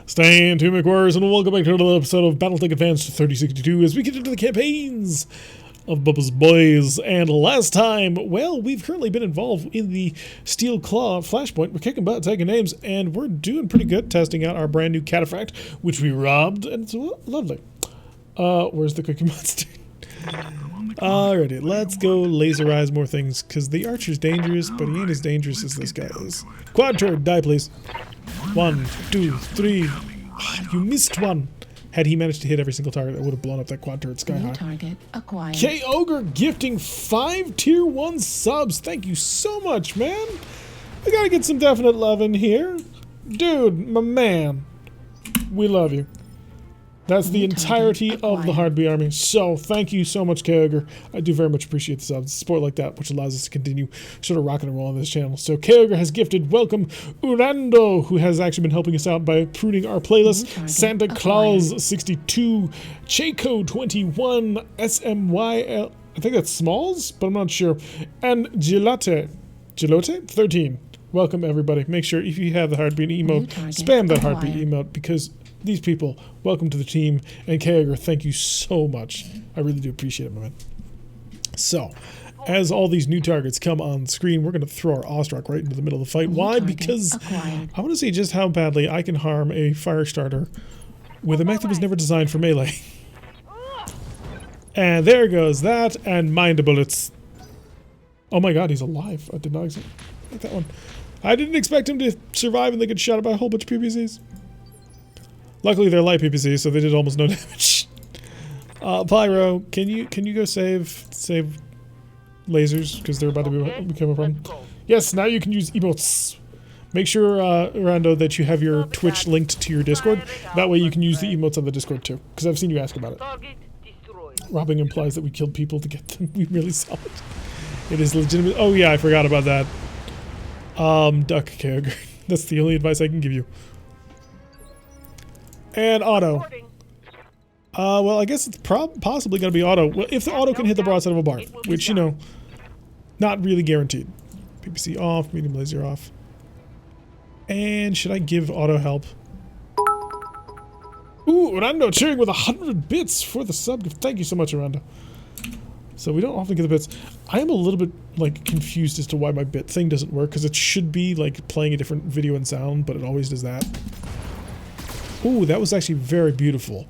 Stand to MechWarriors, and welcome back to another episode of BattleTech Advanced 3062 as we get into the campaigns of Bubba's Boyz. And last time, well, we've currently been involved in the Steel Claw Flashpoint. We're kicking butt, taking names, and we're doing pretty good testing out our brand new cataphract, which we robbed, and it's lovely. Where's the Cookie Monster? Alrighty, let's go laserize more things, because the Archer's dangerous, but he ain't as dangerous as this guy is. Quad turret, die please. 1, 2, 3. Oh, you missed one. Had he managed to hit every single target, I would have blown up that quad turret sky high. Target acquired. K-Ogre gifting 5 tier 1 subs. Thank you so much, man. We gotta get some definite love in here. Dude, my man. We love you. That's the entirety of the Hardbee army. So, thank you so much, K-Ogre. I do very much appreciate the subs. Support like that, which allows us to continue sort of rocking and rolling this channel. So, K-Ogre has gifted welcome Urando, who has actually been helping us out by pruning our playlist. Santa Claus 62, Chaco 21, SMYL, I think that's Smalls, but I'm not sure. And Gelote 13. Welcome, everybody. Make sure if you have the Heartbeat emote, spam that Heartbeat emote, because these people, welcome to the team. And K-Ogre, thank you so much. I really do appreciate it, my man. So, as all these new targets come on screen, we're going to throw our Ostrok right into the middle of the fight. Why? Because I want to see just how badly I can harm a fire starter with a mech that was never designed for melee. And there goes that, and mind the bullets. Oh my god, he's alive. I did not expect that one. I didn't expect him to survive and they get shot at by a whole bunch of PPCs. Luckily, they're light PPCs, so they did almost no damage. Pyro, can you go save lasers, because they're about to become a problem. Yes, now you can use emotes. Make sure, Rando, that you have your Twitch linked to your Discord. That way you can use the emotes on the Discord too, because I've seen you ask about it. Robbing implies that we killed people to get them. We really saw it. It is legitimate. Oh yeah, I forgot about that. Duck, K-Ogre. That's the only advice I can give you. And auto. Well, I guess it's possibly going to be auto. Well, if the auto can hit the broadside of a bark, which, you know, not really guaranteed. PPC off, medium laser off. And should I give auto help? Ooh, Orlando cheering with 100 bits for the sub gift. Thank you so much, Orlando. So we don't often get the bits. I am a little bit, like, confused as to why my bit thing doesn't work, because it should be, like, playing a different video and sound, but it always does that. Ooh, that was actually very beautiful.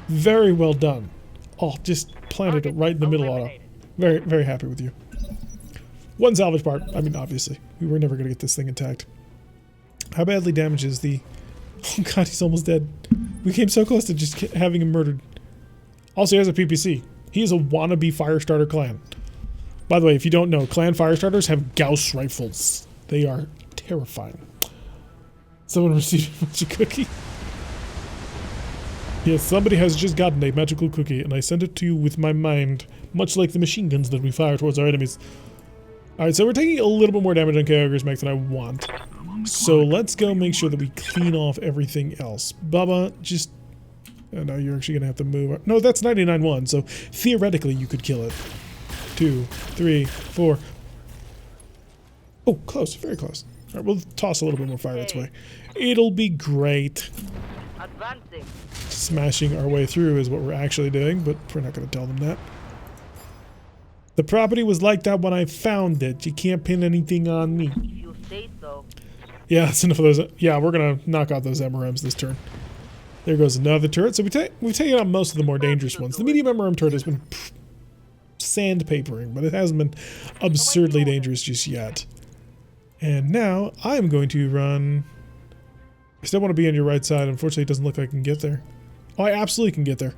Very well done. Oh, just planted it right in the middle auto. Very, very happy with you. One salvage part. I mean, obviously. We were never going to get this thing intact. How badly damaged is the... Oh god, he's almost dead. We came so close to just having him murdered. Also, he has a PPC. He is a wannabe Firestarter clan. By the way, if you don't know, clan Firestarters have Gauss rifles. They are terrifying. Someone received a magic cookie. Yes, somebody has just gotten a magical cookie, and I sent it to you with my mind, much like the machine guns that we fire towards our enemies. Alright, so we're taking a little bit more damage on K-Ogre's mech than I want. So let's go make sure that we clean off everything else. Bubba, just... Oh, no, you're actually going to have to move. No, that's 99-1, so theoretically you could kill it. 2, 3, 4. Oh, close, very close. Alright, we'll toss a little bit more fire its way. It'll be great. Advancing. Smashing our way through is what we're actually doing, but we're not going to tell them that. The property was like that when I found it. You can't pin anything on me. If you say so. Yeah, that's enough of those. Yeah, we're going to knock out those MRMs this turn. There goes another turret. So we've taken out most of the more dangerous ones. The medium MRM turret has been sandpapering, but it hasn't been absurdly dangerous just yet. And now I'm going to run... I still want to be on your right side. Unfortunately, it doesn't look like I can get there. Oh, I absolutely can get there.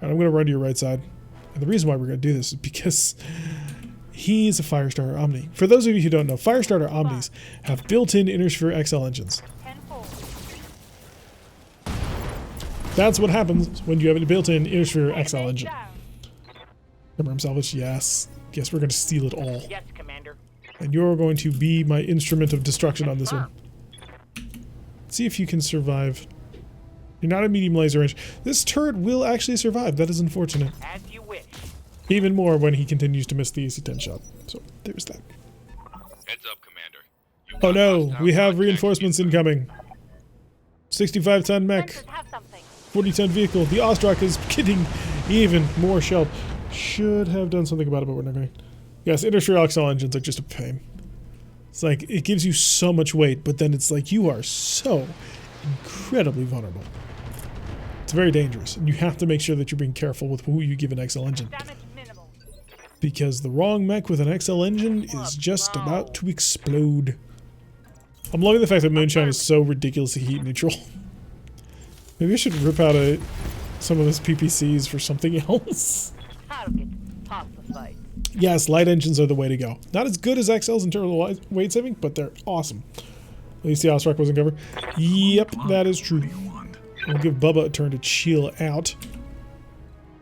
And I'm going to run to your right side. And the reason why we're going to do this is because he's a Firestarter Omni. For those of you who don't know, Firestarter Omnis have built-in Innersphere XL engines. That's what happens when you have a built-in Innersphere XL engine. MRM salvage, yes. Yes, we're going to steal it all. Yes, Commander. And you're going to be my instrument of destruction on this one. See if you can survive. You're not a medium laser range. This turret will actually survive. That is unfortunate. As you wish. Even more when he continues to miss the AC-10 shot. So, there's that. Heads up, Commander. Oh no, we have reinforcements incoming. 65-ton mech, Sensors have something. 40-ton vehicle. The Ostrak is getting even more shelled. Should have done something about it, but we're not going to. Yes, industrial XL engines are just a pain. It's like, it gives you so much weight, but then it's like you are so incredibly vulnerable. It's very dangerous, and you have to make sure that you're being careful with who you give an XL engine. Damage minimal. Because the wrong mech with an XL engine is just about to explode. I'm loving the fact that Moonshine is so ridiculously heat neutral. Maybe I should rip out some of those PPCs for something else. Target pacified. Yes, light engines are the way to go. Not as good as XLs in terms of weight saving, but they're awesome. At least the Ostrak wasn't covered. Yep, that is true. We'll give Bubba a turn to chill out,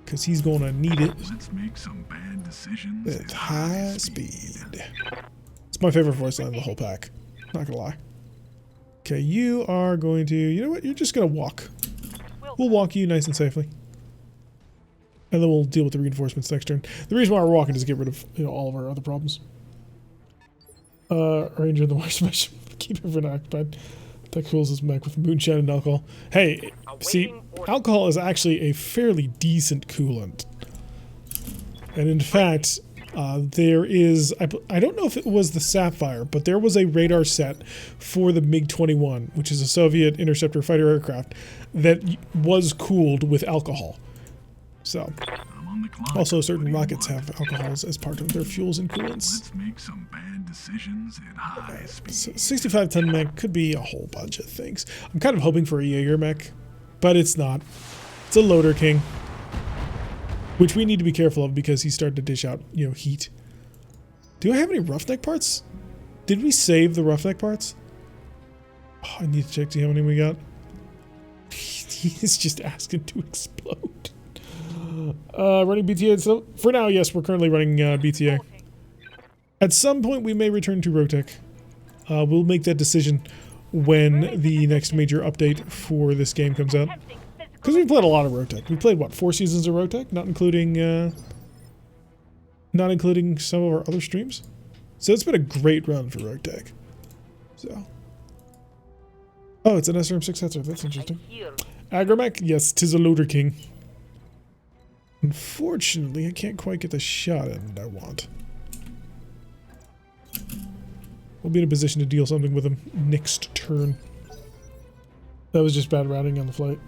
because he's going to need it. Let's make some bad decisions At high speed. It's my favorite voice line of the whole pack. Not gonna lie. Okay, you are going to... You know what? You're just going to walk. We'll walk you nice and safely. And then we'll deal with the reinforcements next turn. The reason why we're walking is to get rid of all of our other problems. Ranger in the water smash. Keep everyone occupied. That cools his mech with moonshine and alcohol. Hey, see, alcohol is actually a fairly decent coolant. And in fact, there is, I don't know if it was the Sapphire, but there was a radar set for the MiG-21, which is a Soviet interceptor fighter aircraft, that was cooled with alcohol. So, also certain rockets have alcohols as part of their fuels and coolants. Let's make some bad decisions at high speed. So 65-ton mech could be a whole bunch of things. I'm kind of hoping for a Jaeger mech, but it's not. It's a Loader King, which we need to be careful of because he's starting to dish out, heat. Do I have any Roughneck parts? Did we save the Roughneck parts? Oh, I need to check to see how many we got. He's just asking to explode. Running BTA. So for now, yes, we're currently running BTA. At some point, we may return to Rotec. We'll make that decision when the next major update for this game comes out. Because we played a lot of Rotec. We played, what, 4 seasons of Rotec? Not including some of our other streams. So it's been a great run for Rotec. So. Oh, it's an SRM6 Hetzer. That's interesting. Agromech? Yes, 'tis a Loader King. Unfortunately, I can't quite get the shot in that I want. We'll be in a position to deal something with him next turn. That was just bad routing on the flight.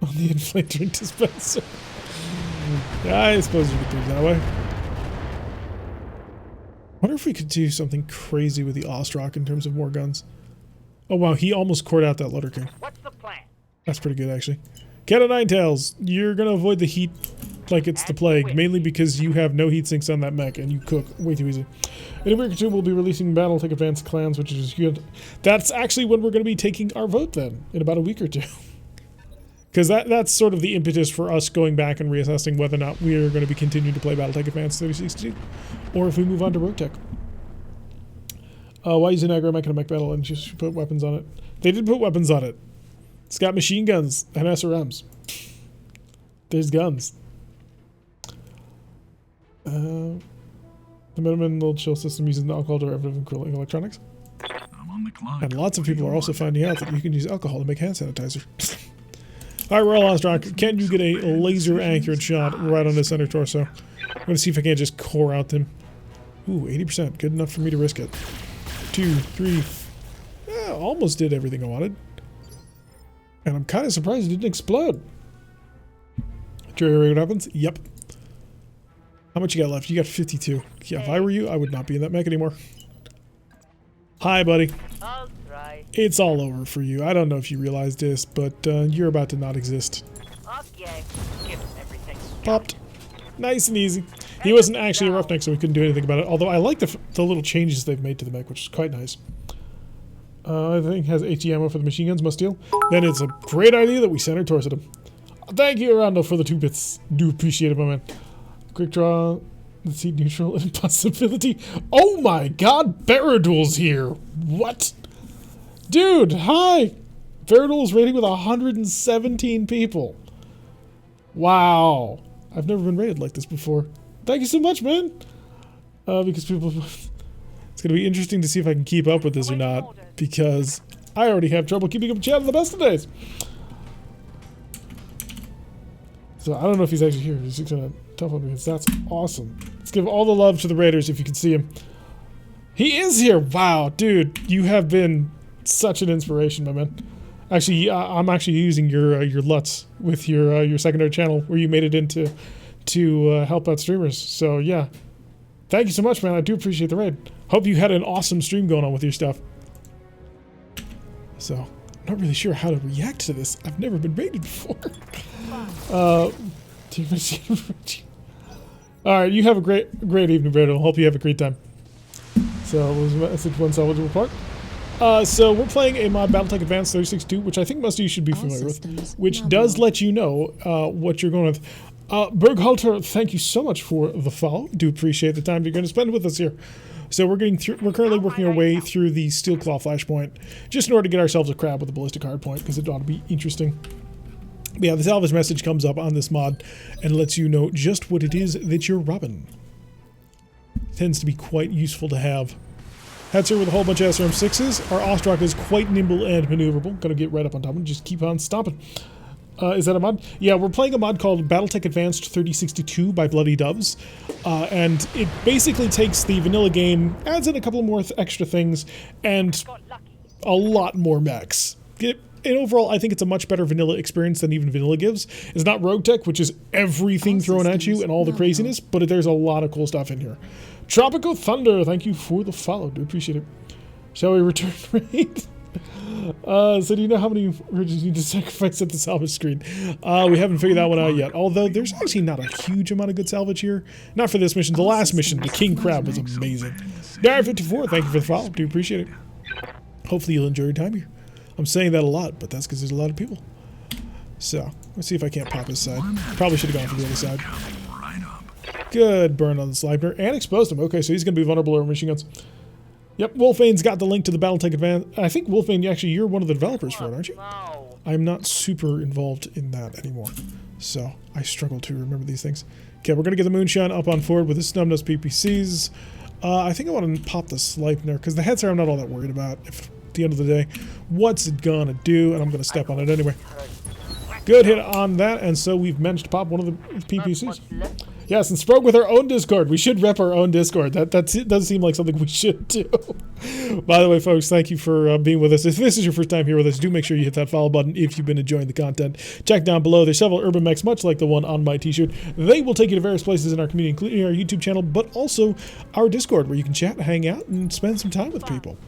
On the inflate drink dispenser. Yeah, I suppose you could do it that way. I wonder if we could do something crazy with the Ostrak in terms of more guns. Oh wow, he almost cored out that Loader King. What's the plan? That's pretty good, actually. Cat of Nine Tails, you're going to avoid the heat like it's the plague, mainly because you have no heat sinks on that mech and you cook way too easy. In a week or two, we'll be releasing BattleTech Advanced clans, which is good. That's actually when we're going to be taking our vote then, in about a week or two. Because that's sort of the impetus for us going back and reassessing whether or not we are going to be continuing to play BattleTech Advanced 3060, or if we move on to Rotec. Why use an aggro mech in a mech battle and just put weapons on it? They did put weapons on it. It's got machine guns and SRMs. There's guns. The Miniman little chill system uses an alcohol derivative in cooling electronics. I'm on the clock. And lots of people are also finding out that you can use alcohol to make hand sanitizer. Alright, we're all lost rock. Can you get a laser accurate shot right on the center torso? I'm going to see if I can't just core out them. Ooh, 80%. Good enough for me to risk it. 2, 3. Almost did everything I wanted. And I'm kind of surprised it didn't explode. Jury weapons? Yep. How much you got left? You got 52. Yeah, if I were you, I would not be in that mech anymore. Hi, buddy. I'll try. It's all over for you. I don't know if you realize this, but you're about to not exist. Okay. Give everything. Popped. Nice and easy. He wasn't actually a roughneck, so we couldn't do anything about it. Although I like the little changes they've made to the mech, which is quite nice. I think has HE ammo for the machine guns, must steal. Then it's a great idea that we center torso them. Thank you, Rondo, for the 2 bits. Do appreciate it, my man. Quick draw. Let's see, neutral impossibility. Oh my god, Baradul's here. What? Dude, hi. Baradul's rating with 117 people. Wow. I've never been rated like this before. Thank you so much, man. Because people... It's going to be interesting to see if I can keep up with this or not. Because I already have trouble keeping up chat on the best of days. So I don't know if he's actually here. He's just gonna tell me because that's awesome. Let's give all the love to the Raiders if you can see him. He is here. Wow, dude, you have been such an inspiration, my man. Actually, I'm actually using your LUTs with your secondary channel where you made it into to help out streamers. So yeah, thank you so much, man. I do appreciate the raid. Hope you had an awesome stream going on with your stuff. So I'm not really sure how to react to this. I've never been raided before. All right, you have a great evening, Brandon. Hope you have a great time. So what was the message? One salvageable part. So we're playing a mod BattleTech Advanced 36.2, which I think most of you should be familiar with, which does let you know what you're going with. Berghalter, thank you so much for the follow. Do appreciate the time you're going to spend with us here. So we're currently working our way through the Steel Claw Flashpoint, just in order to get ourselves a crab with a ballistic hardpoint, because it ought to be interesting. But yeah, the salvage message comes up on this mod and lets you know just what it is that you're robbing. Tends to be quite useful to have. Heads here with a whole bunch of SRM6s. Our Ostrak is quite nimble and maneuverable. Gonna get right up on top and just keep on stomping. Is that a mod? Yeah, we're playing a mod called BattleTech Advanced 3062 by Bloody Doves. And it basically takes the vanilla game, adds in a couple more extra things, and a lot more mechs. And overall, I think it's a much better vanilla experience than even vanilla gives. It's not Rogue Tech, which is everything thrown at you and all the craziness, but there's a lot of cool stuff in here. Tropical Thunder, thank you for the follow. Do appreciate it. Shall we return raid? So do you know how many ridges you need to sacrifice at the salvage screen? We haven't figured that one out yet. Although there's actually not a huge amount of good salvage here. Not for this mission. The last mission, the King Crab, was amazing. Dar54, thank you for the follow. Do appreciate it. Hopefully you'll enjoy your time here. I'm saying that a lot, but that's because there's a lot of people. So, let's see if I can't pop his side. Probably should have gone for the other side. Good burn on the sniper. And exposed him. Okay, so he's going to be vulnerable over machine guns. Yep, Wolfane's got the link to the BattleTech Advanced. I think, Wolfane, actually, you're one of the developers for it, aren't you? I'm not super involved in that anymore. So, I struggle to remember these things. Okay, we're going to get the Moonshine up on forward with the Snubnose PPCs. I think I want to pop the Sleipner, because the heads here I'm not all that worried about. If at the end of the day, what's it gonna do? And I'm gonna step on it anyway. Good hit on that, and so we've managed to pop one of the PPCs. Yes, and Sprogue with our own Discord. We should rep our own Discord. That does seem like something we should do. By the way, folks, thank you for being with us. If this is your first time here with us, do make sure you hit that follow button if you've been enjoying the content. Check down below. There's several urban mechs, much like the one on my t-shirt. They will take you to various places in our community, including our YouTube channel, but also our Discord, where you can chat, hang out, and spend some time with people.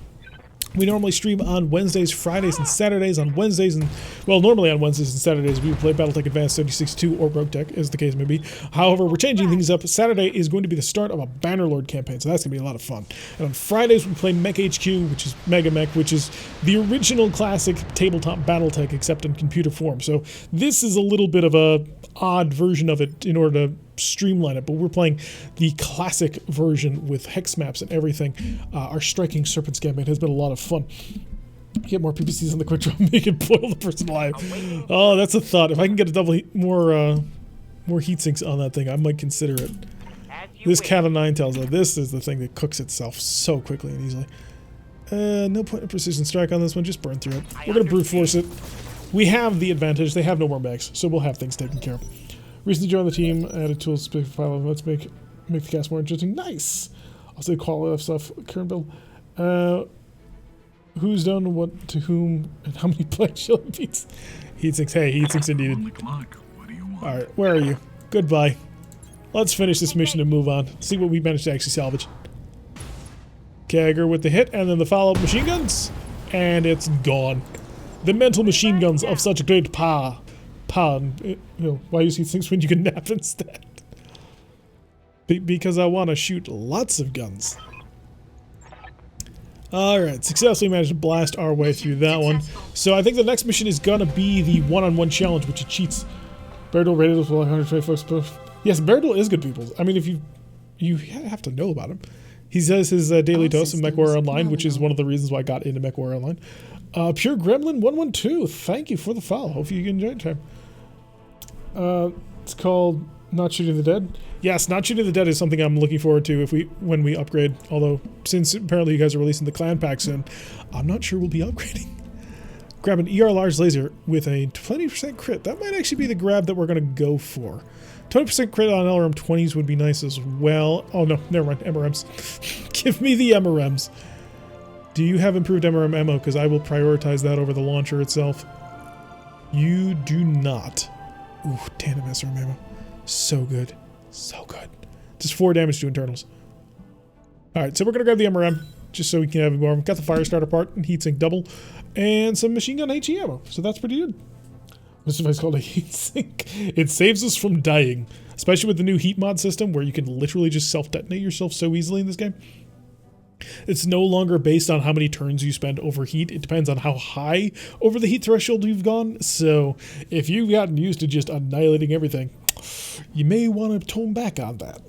We normally stream on Wednesdays, Fridays, and Saturdays. On Wednesdays and, well, normally on Wednesdays and Saturdays, we play BattleTech Advanced 36.2 or Rogue Tech, as the case may be. However, we're changing things up. Saturday is going to be the start of a Bannerlord campaign, so that's going to be a lot of fun. And on Fridays, we play Mech HQ, which is Mega Mech, which is the original classic tabletop BattleTech, except in computer form. So this is a little bit of a odd version of it in order to streamline it, but we're playing the classic version with hex maps and everything. Our Striking Serpents campaign has been a lot of fun. Get more PPCs on the quick draw, make it boil the person alive. Oh, that's a thought. If I can get a double more heat sinks on that thing, I might consider it. This cat of nine tails, though, this is the thing that cooks itself so quickly and easily. No point of precision strike on this one, just burn through it. We're gonna brute force it. We have the advantage, they have no more mechs, so we'll have things taken care of. Recently joined the team, added tools to file. Let's make the cast more interesting. Nice! I'll say quality of stuff, current build. Who's done what to whom and how many play chili beats? Heatsinks, hey, heatsinks indeed. Alright, where are you? Goodbye. Let's finish this mission and move on. See what we managed to actually salvage. Kagger with the hit, and then the follow-up machine guns. And it's gone. The mental machine guns of such great power. You know, why use these things when you can nap instead? Because I want to shoot lots of guns. Alright, successfully managed to blast our way through that one. So I think the next mission is gonna be the one-on-one challenge, which it cheats. Berdal rated with 120 folks. Yes, Berdal is good people. I mean, if you have to know about him. He says his daily dose of MechWarriors Online, which is one of the reasons why I got into MechWarriors Online. Pure Gremlin 112, thank you for the follow. Hope you enjoyed time. It's called Not Shooting the Dead. Yes, Not Shooting the Dead is something I'm looking forward to when we upgrade. Although, since apparently you guys are releasing the clan pack soon, I'm not sure we'll be upgrading. grab an ER large laser with a 20% crit. That might actually be the grab that we're going to go for. 20% crit on LRM 20s would be nice as well. Oh no, never mind. MRMs. Give me the MRMs. Do you have improved MRM ammo? Because I will prioritize that over the launcher itself. You do not. Ooh, tandem SRM ammo. So good. So good. Just 4 damage to internals. Alright, so we're going to grab the MRM just so we can have more. We've got the fire starter part and heatsink double and some machine gun HE ammo. So that's pretty good. This device called a heatsink. It saves us from dying, especially with the new heat mod system where you can literally just self-detonate yourself so easily in this game. It's no longer based on how many turns you spend over heat. It depends on how high over the heat threshold you've gone. So if you've gotten used to just annihilating everything, you may want to tone back on that.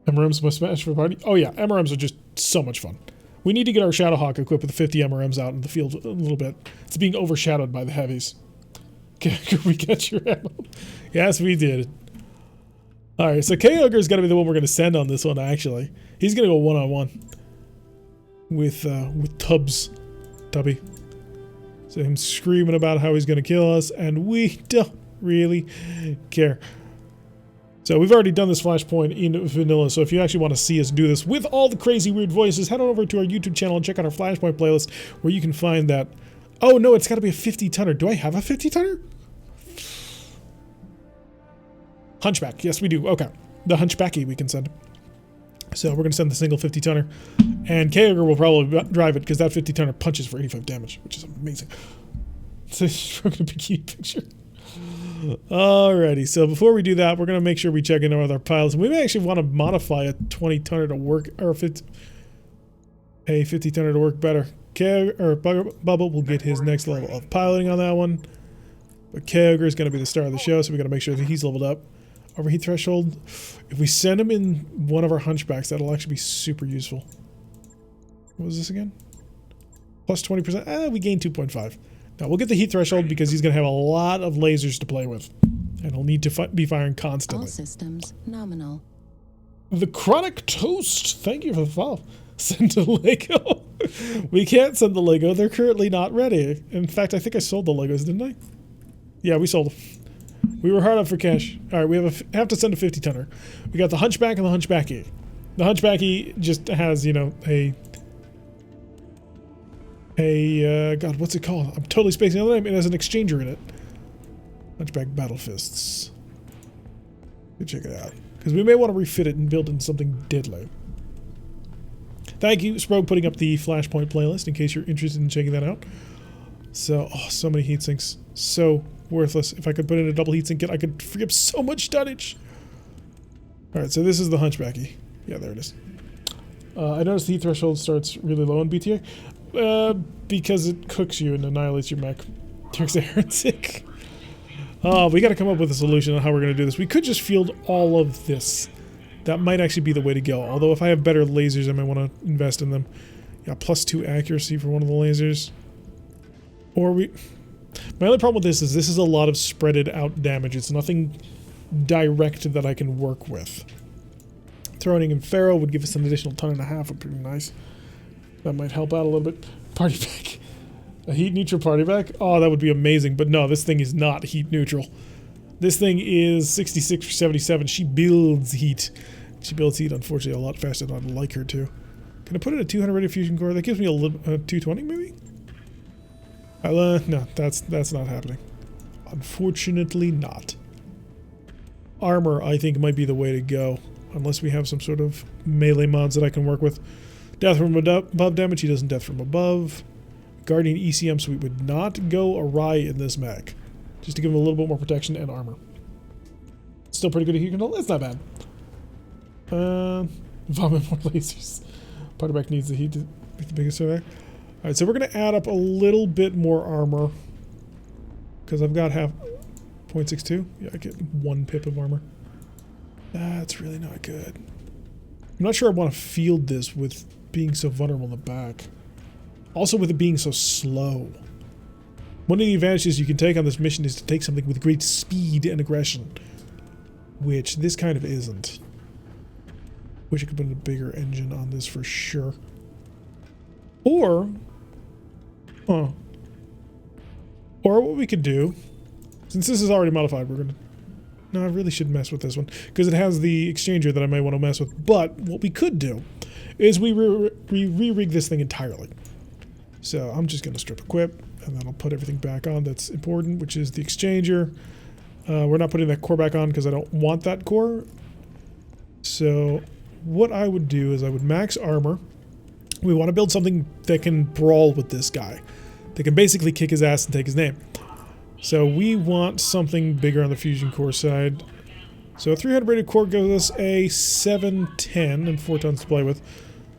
MRMs must smash for the party. Oh yeah, MRMs are just so much fun. We need to get our Shadowhawk equipped with 50 MRMs out in the field a little bit. It's being overshadowed by the heavies. Can we get your ammo? Yes, we did. Alright, so K-Ogre's got to be the one we're going to send on this one, actually. He's going to go one-on-one with Tubbs. Tubby. So him screaming about how he's going to kill us, and we don't really care. So we've already done this Flashpoint in vanilla, so if you actually want to see us do this with all the crazy weird voices, head on over to our YouTube channel and check out our Flashpoint playlist where you can find that. Oh no, it's got to be a 50-tonner. Do I have a 50-tonner? Hunchback. Yes, we do. Okay. The Hunchbacky we can send. So we're going to send the single 50-tonner. And K-Ogre will probably drive it because that 50-tonner punches for 85 damage, which is amazing. So we're going to bikini picture. Alrighty, so before we do that, we're going to make sure we check in with our pilots. We may actually want to modify a 20-tonner to work, or a 50-tonner to work better. Bubba will get his next level of piloting on that one. But K-Ogre is going to be the star of the show, so we got to make sure that he's leveled up. Overheat threshold. If we send him in one of our Hunchbacks, that'll actually be super useful. What was this again? Plus 20%. We gain 2.5. Now we'll get the heat threshold because he's going to have a lot of lasers to play with. And he'll need to be firing constantly. All systems nominal. The Chronic Toast. Thank you for the follow. Send a Lego. We can't send the Lego. They're currently not ready. In fact, I think I sold the Legos, didn't I? Yeah, we sold them. We were hard up for cash. All right, we have to send a 50-tonner. We got the Hunchback and the Hunchbacky. The Hunchbacky just has, you know, God, what's it called? I'm totally spacing on the name. It has an exchanger in it. Hunchback Battle Fists. Go check it out. Because we may want to refit it and build in something deadly. Thank you, Sprog, putting up the Flashpoint playlist in case you're interested in checking that out. So, so many heat sinks. So worthless. If I could put in a double heatsink kit, I could free up so much tonnage. Alright, so this is the Hunchbacky. Yeah, there it is. I noticed the heat threshold starts really low in BTA. Because it cooks you and annihilates your mech. Derek's a heretic. We gotta come up with a solution on how we're gonna do this. We could just field all of this. That might actually be the way to go. Although if I have better lasers, I might want to invest in them. Yeah, +2 accuracy for one of the lasers. Or we... My only problem with this is a lot of spreaded out damage. It's nothing direct that I can work with. Throwing in Pharaoh would give us an additional 1.5 tons, would be pretty nice. That might help out a little bit. Party pack. A heat neutral party pack? Oh, that would be amazing. But no, this thing is not heat neutral. This thing is 66 for 77. She builds heat. She builds heat, unfortunately, a lot faster than I'd like her to. Can I put in a 200 rated fusion core? That gives me a little 220 maybe? No, that's not happening. Unfortunately not. Armor, I think, might be the way to go. Unless we have some sort of melee mods that I can work with. Death from above damage, he doesn't death from above. Guardian ECM suite would not go awry in this mech. Just to give him a little bit more protection and armor. Still pretty good at heat control. It's not bad. Vomit more lasers. Party back needs the heat to make the biggest survey. Alright, so we're going to add up a little bit more armor. Because I've got half... 0.62? Yeah, I get 1 pip of armor. That's really not good. I'm not sure I want to field this with being so vulnerable in the back. Also with it being so slow. One of the advantages you can take on this mission is to take something with great speed and aggression. Which this kind of isn't. Wish I could put a bigger engine on this for sure. Or... Or what we could do, since this is already modified, we're gonna... No, I really should mess with this one, because it has the exchanger that I may want to mess with. But what we could do is we re-rig this thing entirely. So I'm just going to strip equip, and then I'll put everything back on that's important, which is the exchanger. We're not putting that core back on because I don't want that core. So what I would do is I would max armor. We want to build something that can brawl with this guy. That can basically kick his ass and take his name. So we want something bigger on the fusion core side. So a 300 rated core gives us a 710 and 4 tons to play with.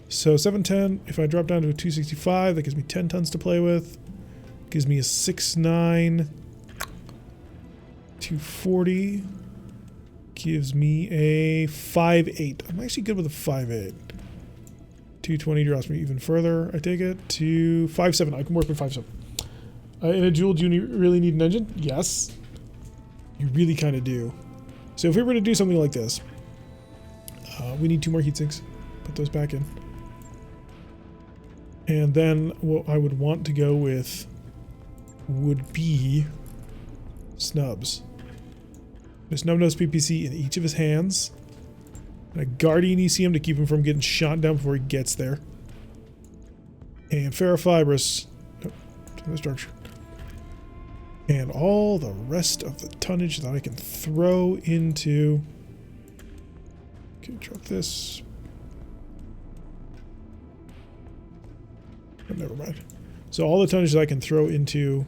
So 710, if I drop down to a 265, that gives me 10 tons to play with. Gives me a 6.9. 240. Gives me a 5.8. I'm actually good with a 5.8. 220 drops me even further, I take it, to 5.7. I can work with 5.7. In a duel, do you really need an engine? Yes. You really kind of do. So if we were to do something like this, we need 2 more heat sinks. Put those back in. And then what I would want to go with would be snubs. A snub-nose PPC in each of his hands. And a guardian ECM to keep him from getting shot down before he gets there. And ferrofibrous. Nope, to the structure. And all the rest of the tonnage that I can throw into... Okay, drop this. Oh, never mind. So all the tonnage that I can throw into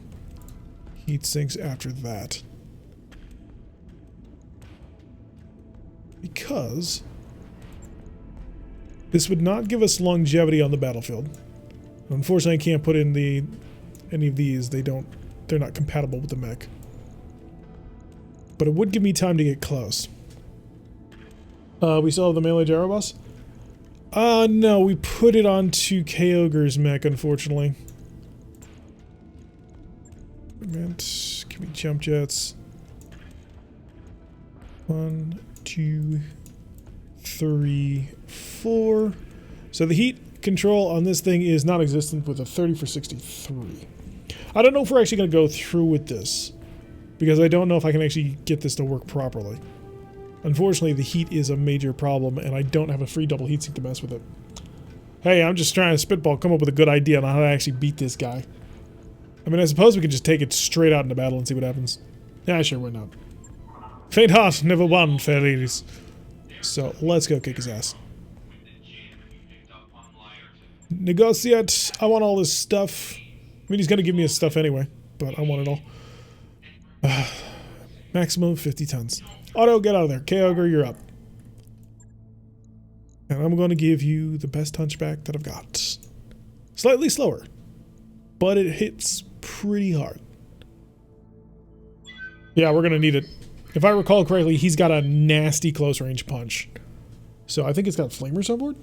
heat sinks after that. Because this would not give us longevity on the battlefield. Unfortunately, I can't put in any of these. They're not compatible with the mech. But it would give me time to get close. We still have the melee gyro boss? No, we put it onto Kyogre's mech, unfortunately. Give me jump jets. 1, 2, 3, 4. So the heat control on this thing is non-existent with a 30 for 63. I don't know if we're actually going to go through with this, because I don't know if I can actually get this to work properly. Unfortunately, the heat is a major problem, and I don't have a free double heatsink to mess with it. Hey, I'm just trying to spitball, come up with a good idea on how to actually beat this guy. I mean, I suppose we could just take it straight out into battle and see what happens. Yeah, sure, why not? Faint heart never won, fair ladies. So, let's go kick his ass. Negotiate. I want all this stuff. I mean, he's going to give me his stuff anyway, but I want it all. Maximum 50 tons. Auto, get out of there. Kyogre, you're up. And I'm going to give you the best Hunchback that I've got. Slightly slower, but it hits pretty hard. Yeah, we're going to need it. If I recall correctly, he's got a nasty close range punch. So I think it's got flamers on board.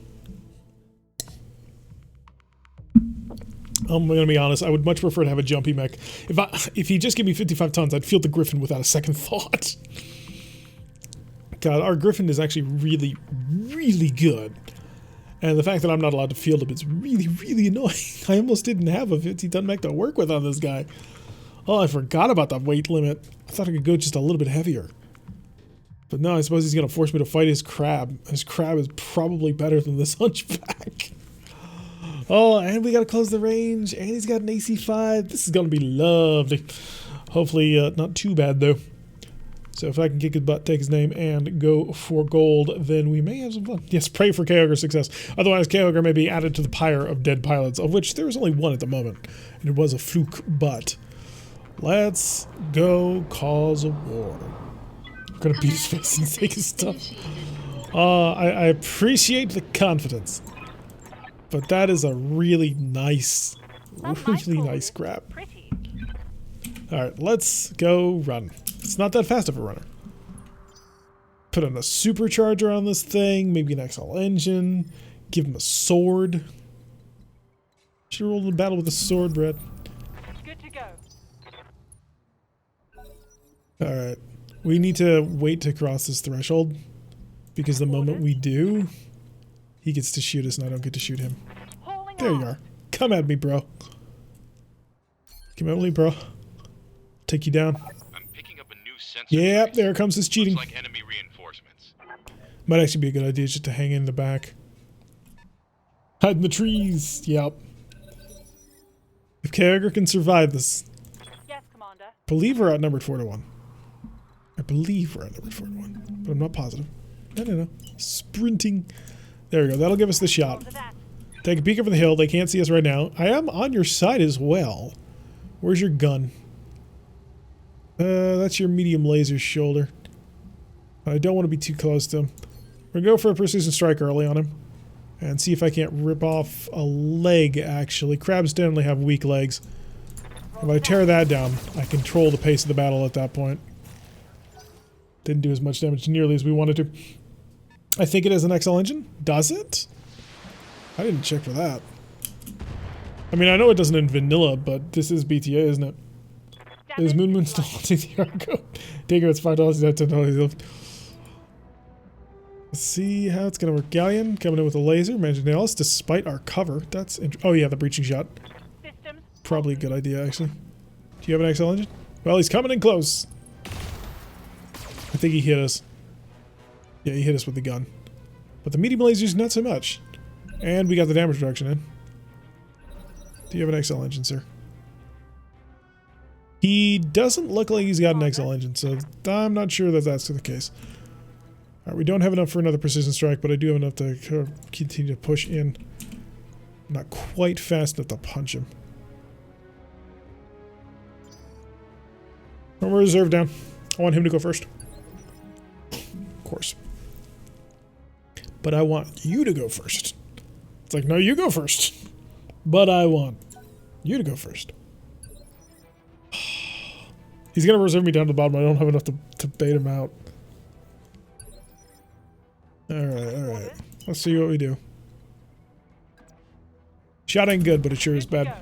I'm going to be honest, I would much prefer to have a jumpy mech. If he just gave me 55 tons, I'd field the Griffin without a second thought. God, our Griffin is actually really, really good. And the fact that I'm not allowed to field him is really, really annoying. I almost didn't have a 50-ton mech to work with on this guy. Oh, I forgot about that weight limit. I thought I could go just a little bit heavier. But no, I suppose he's going to force me to fight his crab. His crab is probably better than this Hunchback. Oh, and we got to close the range. And he's got an AC5. This is going to be lovely. Hopefully not too bad, though. So if I can kick his butt, take his name, and go for gold, then we may have some fun. Yes, pray for Kyogre's success. Otherwise, Kyogre may be added to the pyre of dead pilots, of which there is only one at the moment. And it was a fluke, but let's go cause a war. I'm going to beat his face and take his stuff. I appreciate the confidence. But that is a really nice grab. Alright, let's go run. It's not that fast of a runner. Put on a supercharger on this thing, maybe an XL engine, give him a sword. Should have rolled in battle with a sword, Brett. Good to go. Alright. We need to wait to cross this threshold, because the moment we do, he gets to shoot us and I don't get to shoot him. There you are. Come at me, bro. Come at me, bro. take you down. I'm picking up a new sensor. Yeah, device. there comes this cheating. Looks like enemy reinforcements. Might actually be a good idea just to hang in the back. Hide in the trees. Yep. If Kyogre can survive this, Yes, Commander. I believe we're outnumbered 4-1. I believe we're outnumbered 4-1, but I'm not positive. No. Sprinting. There we go. That'll give us the shot. For that. Take a peek over the hill. They can't see us right now. I am on your side as well. Where's your gun? That's your medium laser shoulder. I don't want to be too close to him. We're going to go for a precision strike early on him. And see if I can't rip off a leg, actually. Crabs generally have weak legs. If I tear that down, I control the pace of the battle at that point. Didn't do as much damage nearly as we wanted to. I think it is an XL engine. Does it? I didn't check for that. I mean, I know it doesn't in vanilla, but this is BTA, isn't it? Is Moon still hunting the Argo? Digger, it's $5. That's $10. Let's see how it's going to work. Galleon coming in with a laser. Managing to nail us despite our cover. That's oh yeah, the breaching shot. Systems. Probably a good idea, actually. Do you have an XL engine? Well, he's coming in close. I think he hit us. Yeah, he hit us with the gun. But the medium lasers, not so much. And we got the damage reduction in. Do you have an XL engine, sir? He doesn't look like he's got an XL engine, so I'm not sure that that's the case. Alright, we don't have enough for another precision strike, but I do have enough to continue to push in. Not quite fast enough to punch him. We're reserve down. I want him to go first. Of course. But I want you to go first. It's like, no, you go first. But I want you to go first. He's going to reserve me down to the bottom. I don't have enough to bait him out. Alright. Let's see what we do. Shot ain't good, but it sure is bad.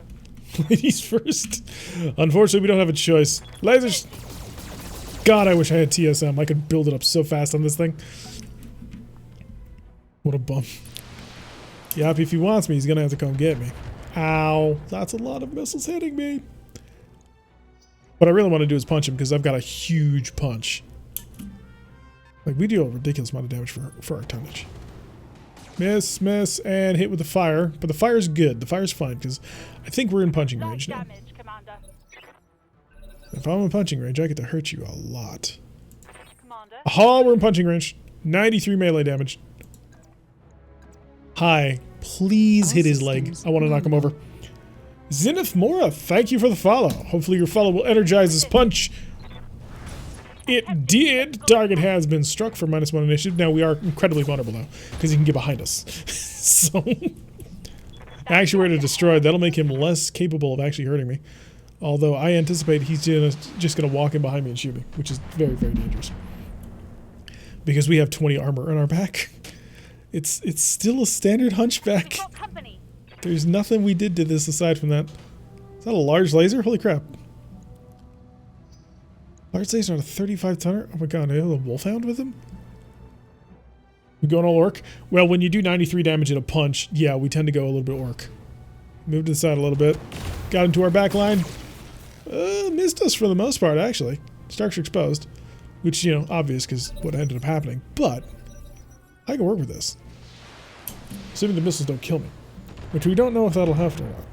Ladies first. Unfortunately, we don't have a choice. Lasers! God, I wish I had TSM. I could build it up so fast on this thing. What a bum. Yep, if he wants me, he's gonna have to come get me. Ow. That's a lot of missiles hitting me. What I really want to do is punch him, because I've got a huge punch. Like, we do a ridiculous amount of damage for our tonnage. Miss, and hit with the fire. But the fire's good. The fire's fine, because I think we're in punching range now. Damage, Commander. If I'm in punching range, I get to hurt you a lot. Commander. Aha, we're in punching range. 93 melee damage. Hi. Please hit his leg. I want to knock him over. Zenith Mora, thank you for the follow. Hopefully your follow will energize his punch. It did. Target has been struck for -1 initiative. Now we are incredibly vulnerable though, because he can get behind us. So, actuator destroyed. That'll make him less capable of actually hurting me. Although I anticipate he's just going to walk in behind me and shoot me, which is very, very dangerous. Because we have 20 armor on our back. It's still a standard Hunchback. There's nothing we did to this aside from that. Is that a large laser? Holy crap. Large laser on a 35-tonner? Oh my god, I have a Wolfhound with him? We going all orc? Well, when you do 93 damage in a punch, yeah, we tend to go a little bit orc. Moved to the side a little bit. Got into our back line. Missed us for the most part, actually. Structure exposed. Which, you know, obvious because what ended up happening. But, I can work with this. Assuming the missiles don't kill me. Which we don't know if that'll happen or not.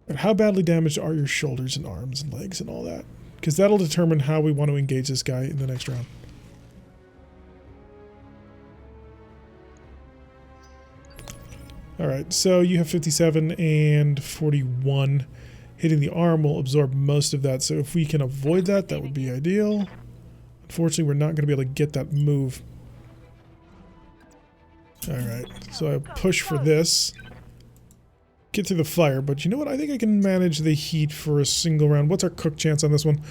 But how badly damaged are your shoulders and arms and legs and all that? Because that'll determine how we want to engage this guy in the next round. Alright, so you have 57 and 41. Hitting the arm will absorb most of that, so if we can avoid that, that would be ideal. Unfortunately, we're not going to be able to get that move. Alright, so I push for this. Get through the fire, but you know what? I think I can manage the heat for a single round. What's our cook chance on this one?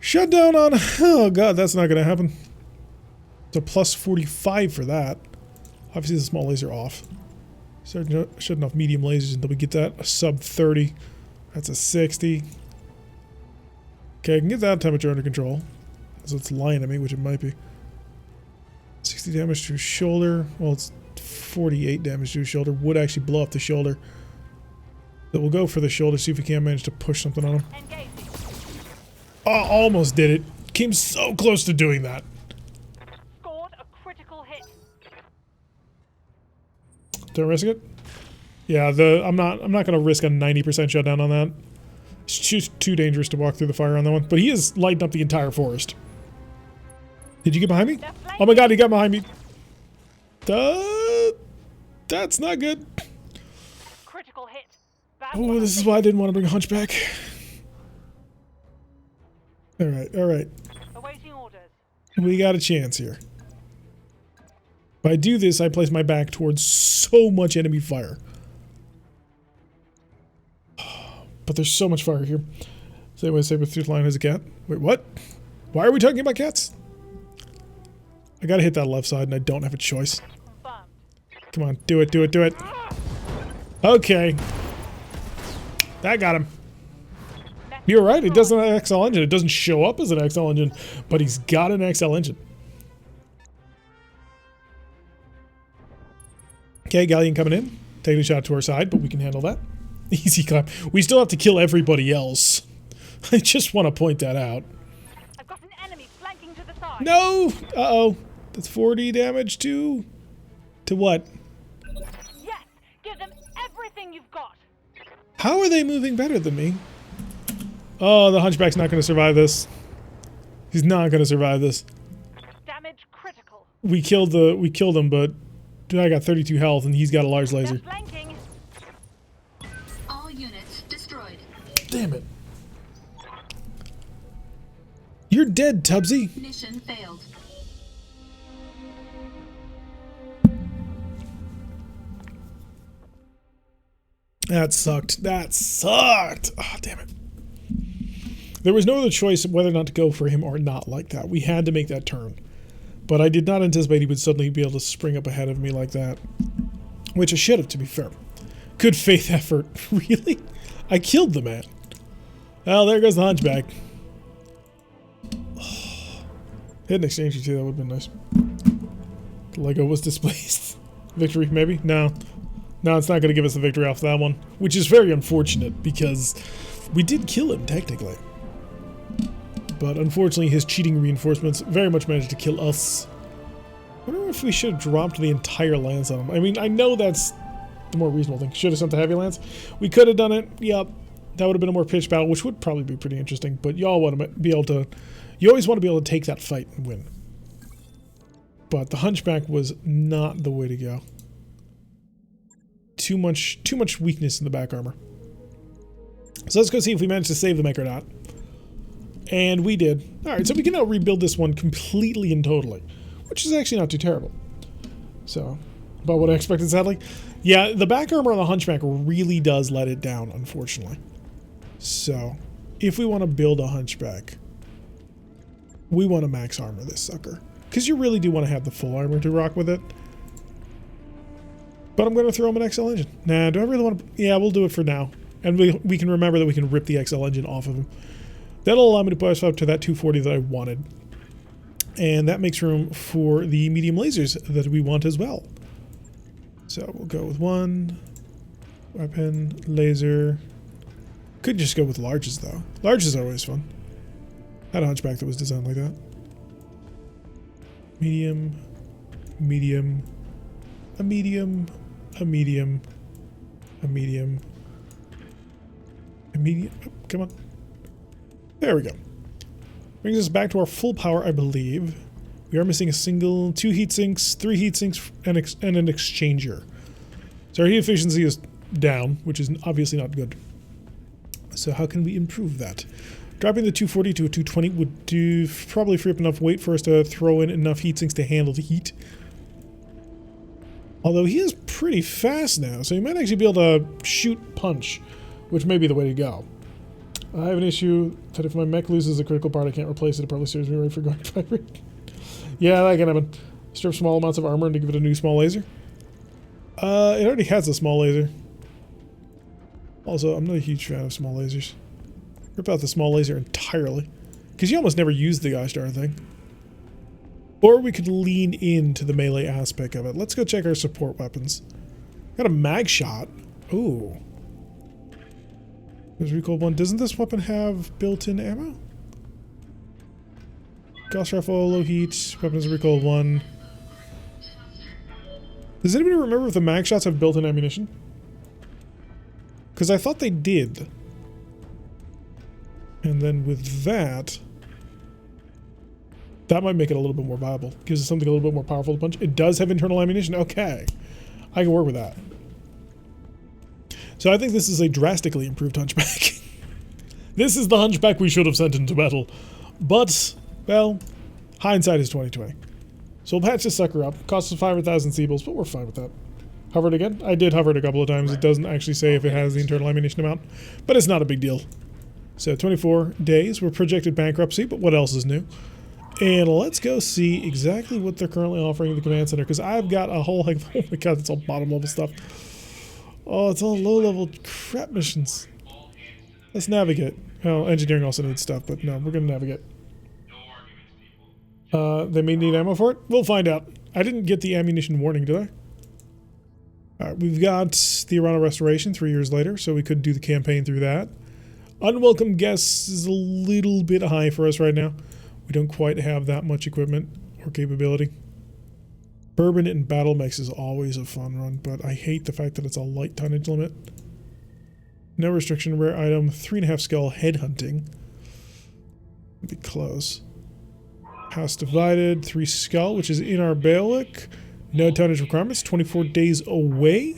Shut down on... Oh god, that's not going to happen. It's a plus 45 for that. Obviously the small laser off. Start shutting off medium lasers until we get that. A sub 30. That's a 60. Okay, I can get that temperature under control. So it's lying at me, which it might be. 60 damage to his shoulder. Well, it's 48 damage to his shoulder. Would actually blow up the shoulder. So we'll go for the shoulder, see if we can't manage to push something on him. Engaging. Oh, almost did it. Came so close to doing that. Scored a critical hit. Don't risk it. Yeah, I'm not gonna risk a 90% shutdown on that. It's just too dangerous to walk through the fire on that one. But he is lighting up the entire forest. Did you get behind me? Oh my god, he got behind me. That's not good. Critical hit. Oh, this is why I didn't want to bring a Hunchback. Alright, alright. Awaiting orders. We got a chance here. If I do this, I place my back towards so much enemy fire. But there's so much fire here. Same way Saber-Tooth Lion has a cat. Wait, what? Why are we talking about cats? I gotta hit that left side and I don't have a choice. Confirmed. Come on, do it, do it, do it. Okay. That got him. You're right, it doesn't have an XL engine. It doesn't show up as an XL engine, but he's got an XL engine. Okay, Galleon coming in. Taking a shot to our side, but we can handle that. Easy clap. We still have to kill everybody else. I just want to point that out. I've got an enemy flanking to the side. No! Uh-oh. That's 40 damage to what? Yes! Give them everything you've got. How are they moving better than me? Oh, the Hunchback's not going to survive this. He's not going to survive this. Damage critical. We killed him, but I got 32 health and he's got a large laser. They're flanking. All units destroyed. Damn it. You're dead, Tubbsy. Mission failed. That sucked. That sucked. Oh, damn it. There was no other choice whether or not to go for him or not like that. We had to make that turn. But I did not anticipate he would suddenly be able to spring up ahead of me like that. Which I should have, to be fair. Good faith effort. Really? I killed the man. Well, there goes the Hunchback. Hit an exchange too, that would have been nice. The Lego was displaced. Victory, maybe? No. No, it's not going to give us the victory off that one. Which is very unfortunate, because we did kill him, technically. But unfortunately, his cheating reinforcements very much managed to kill us. I wonder if we should have dropped the entire lance on him. I mean, I know that's the more reasonable thing. Should have sent the heavy lance. We could have done it. Yep. That would have been a more pitched battle, which would probably be pretty interesting. But y'all want to be able to... You always want to be able to take that fight and win. But the Hunchback was not the way to go. Too much weakness in the back armor. So let's go see if we managed to save the mech or not. And we did. Alright, so we can now rebuild this one completely and totally. Which is actually not too terrible. So, about what I expected, sadly. Yeah, the back armor on the Hunchback really does let it down, unfortunately. So, if we want to build a Hunchback, we want to max armor this sucker. Because you really do want to have the full armor to rock with it. But I'm going to throw him an XL engine. Nah, do I really want to... Yeah, we'll do it for now. And we can remember that we can rip the XL engine off of him. That'll allow me to push up to that 240 that I wanted. And that makes room for the medium lasers that we want as well. So we'll go with one. Weapon, laser. Could just go with larges though. Larges are always fun. I had a Hunchback that was designed like that. Medium. Medium. A medium. A medium. A medium. A medium. Oh, come on. There we go. Brings us back to our full power, I believe. We are missing two heat sinks, 3 heat sinks, and an exchanger. So our heat efficiency is down, which is obviously not good. So how can we improve that? Dropping the 240 to a 220 would probably free up enough weight for us to throw in enough heat sinks to handle the heat. Although he is pretty fast now, so he might actually be able to shoot punch, which may be the way to go. I have an issue that if my mech loses a critical part, I can't replace it. It probably serves me right for going pirate. Yeah, that can happen. Strip small amounts of armor to give it a new small laser. It already has a small laser. Also, I'm not a huge fan of small lasers. Rip out the small laser entirely. Because you almost never use the gosh darn thing. Or we could lean into the melee aspect of it. Let's go check our support weapons. Got a mag shot. Ooh. There's recoil 1. Doesn't this weapon have built-in ammo? Gauss rifle, low heat, weapons recoil 1. Does anybody remember if the mag shots have built-in ammunition? Because I thought they did. And then with that, that might make it a little bit more viable. Gives it something a little bit more powerful to punch. It does have internal ammunition. Okay. I can work with that. So I think this is a drastically improved Hunchback. This is the Hunchback we should have sent into battle. But, well, hindsight is 2020. So we'll patch this sucker up. Costs us 500,000 Seables, but we're fine with that. Hovered again? I did hover it a couple of times. It doesn't actually say if it has the internal ammunition amount, but it's not a big deal. So 24 days. We're projected bankruptcy, but what else is new? And let's go see exactly what they're currently offering in the command center, because I've got a whole heck of, oh my god, it's all bottom level stuff. Oh, it's all low level crap missions. Let's navigate. Well, engineering also needs stuff, but no, we're going to navigate. They may need ammo for it. We'll find out. I didn't get the ammunition warning, did I? Alright, we've got the Arana Restoration 3 years later, so we could do the campaign through that. Unwelcome Guests is a little bit high for us right now. We don't quite have that much equipment or capability. Bourbon and Battle Mix is always a fun run, but I hate the fact that it's a light tonnage limit. No restriction, rare item, 3.5 skull, headhunting. Be close. House Divided, 3 skull, which is in our bailiwick. No tonnage requirements, 24 days away.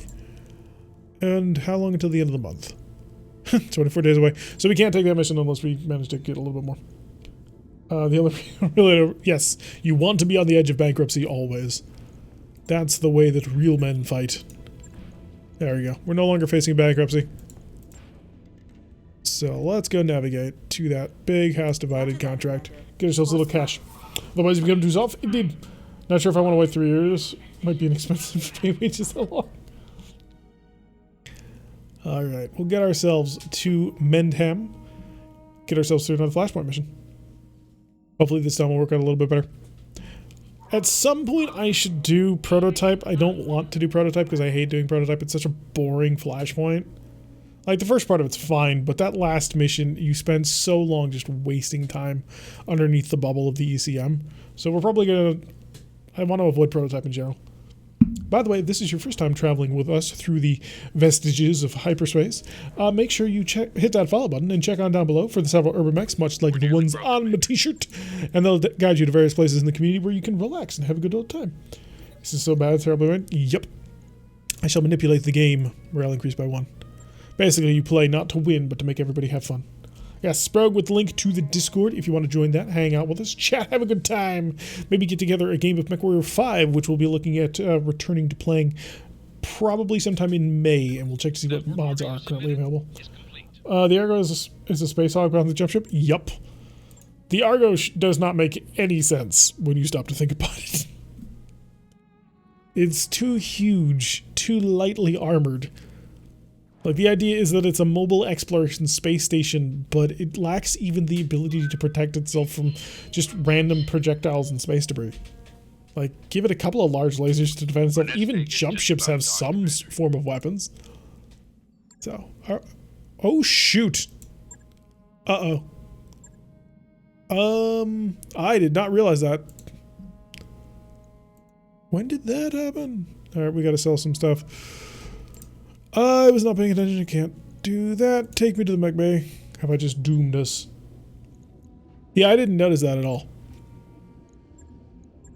And how long until the end of the month? 24 days away. So we can't take that mission unless we manage to get a little bit more. The other really, yes, you want to be on the edge of bankruptcy always. That's the way that real men fight. There we go. We're no longer facing bankruptcy. So let's go navigate to that big House Divided contract. Get ourselves a little cash. Otherwise, we become too soft. Indeed. Not sure if I want to wait 3 years. Might be an expensive pay wages so long. Alright, we'll get ourselves to Mendham. Get ourselves through another Flashpoint mission. Hopefully this time will work out a little bit better. At some point I should do Prototype. I don't want to do Prototype because I hate doing Prototype. It's such a boring Flashpoint. Like, the first part of it's fine, but that last mission, you spend so long just wasting time underneath the bubble of the ECM. So we're probably going to... I want to avoid Prototype in general. By the way, if this is your first time traveling with us through the vestiges of hyperspace, make sure you hit that follow button and check on down below for the several urban mechs, much like the ones on my t-shirt, and they'll guide you to various places in the community where you can relax and have a good old time. This is so bad, terribly right? Yep. I shall manipulate the game. Morale increased by 1. Basically, you play not to win, but to make everybody have fun. Yeah, Sprog with the link to the Discord if you want to join that. Hang out with us. Chat, have a good time. Maybe get together a game of MechWarrior 5, which we'll be looking at returning to playing probably sometime in May, and we'll check to see what mods are currently available. The Argo is a space hog ground the jump ship? Yup. The Argo does not make any sense when you stop to think about it. It's too huge, too lightly armored. Like, the idea is that it's a mobile exploration space station, but it lacks even the ability to protect itself from just random projectiles and space debris. Like, give it a couple of large lasers to defend itself. Even jump ships have some form of weapons. So, oh shoot. Uh-oh. I did not realize that. When did that happen? Alright, we gotta sell some stuff. I was not paying attention. I can't do that. Take me to the mech bay. Have I just doomed us? Yeah, I didn't notice that at all.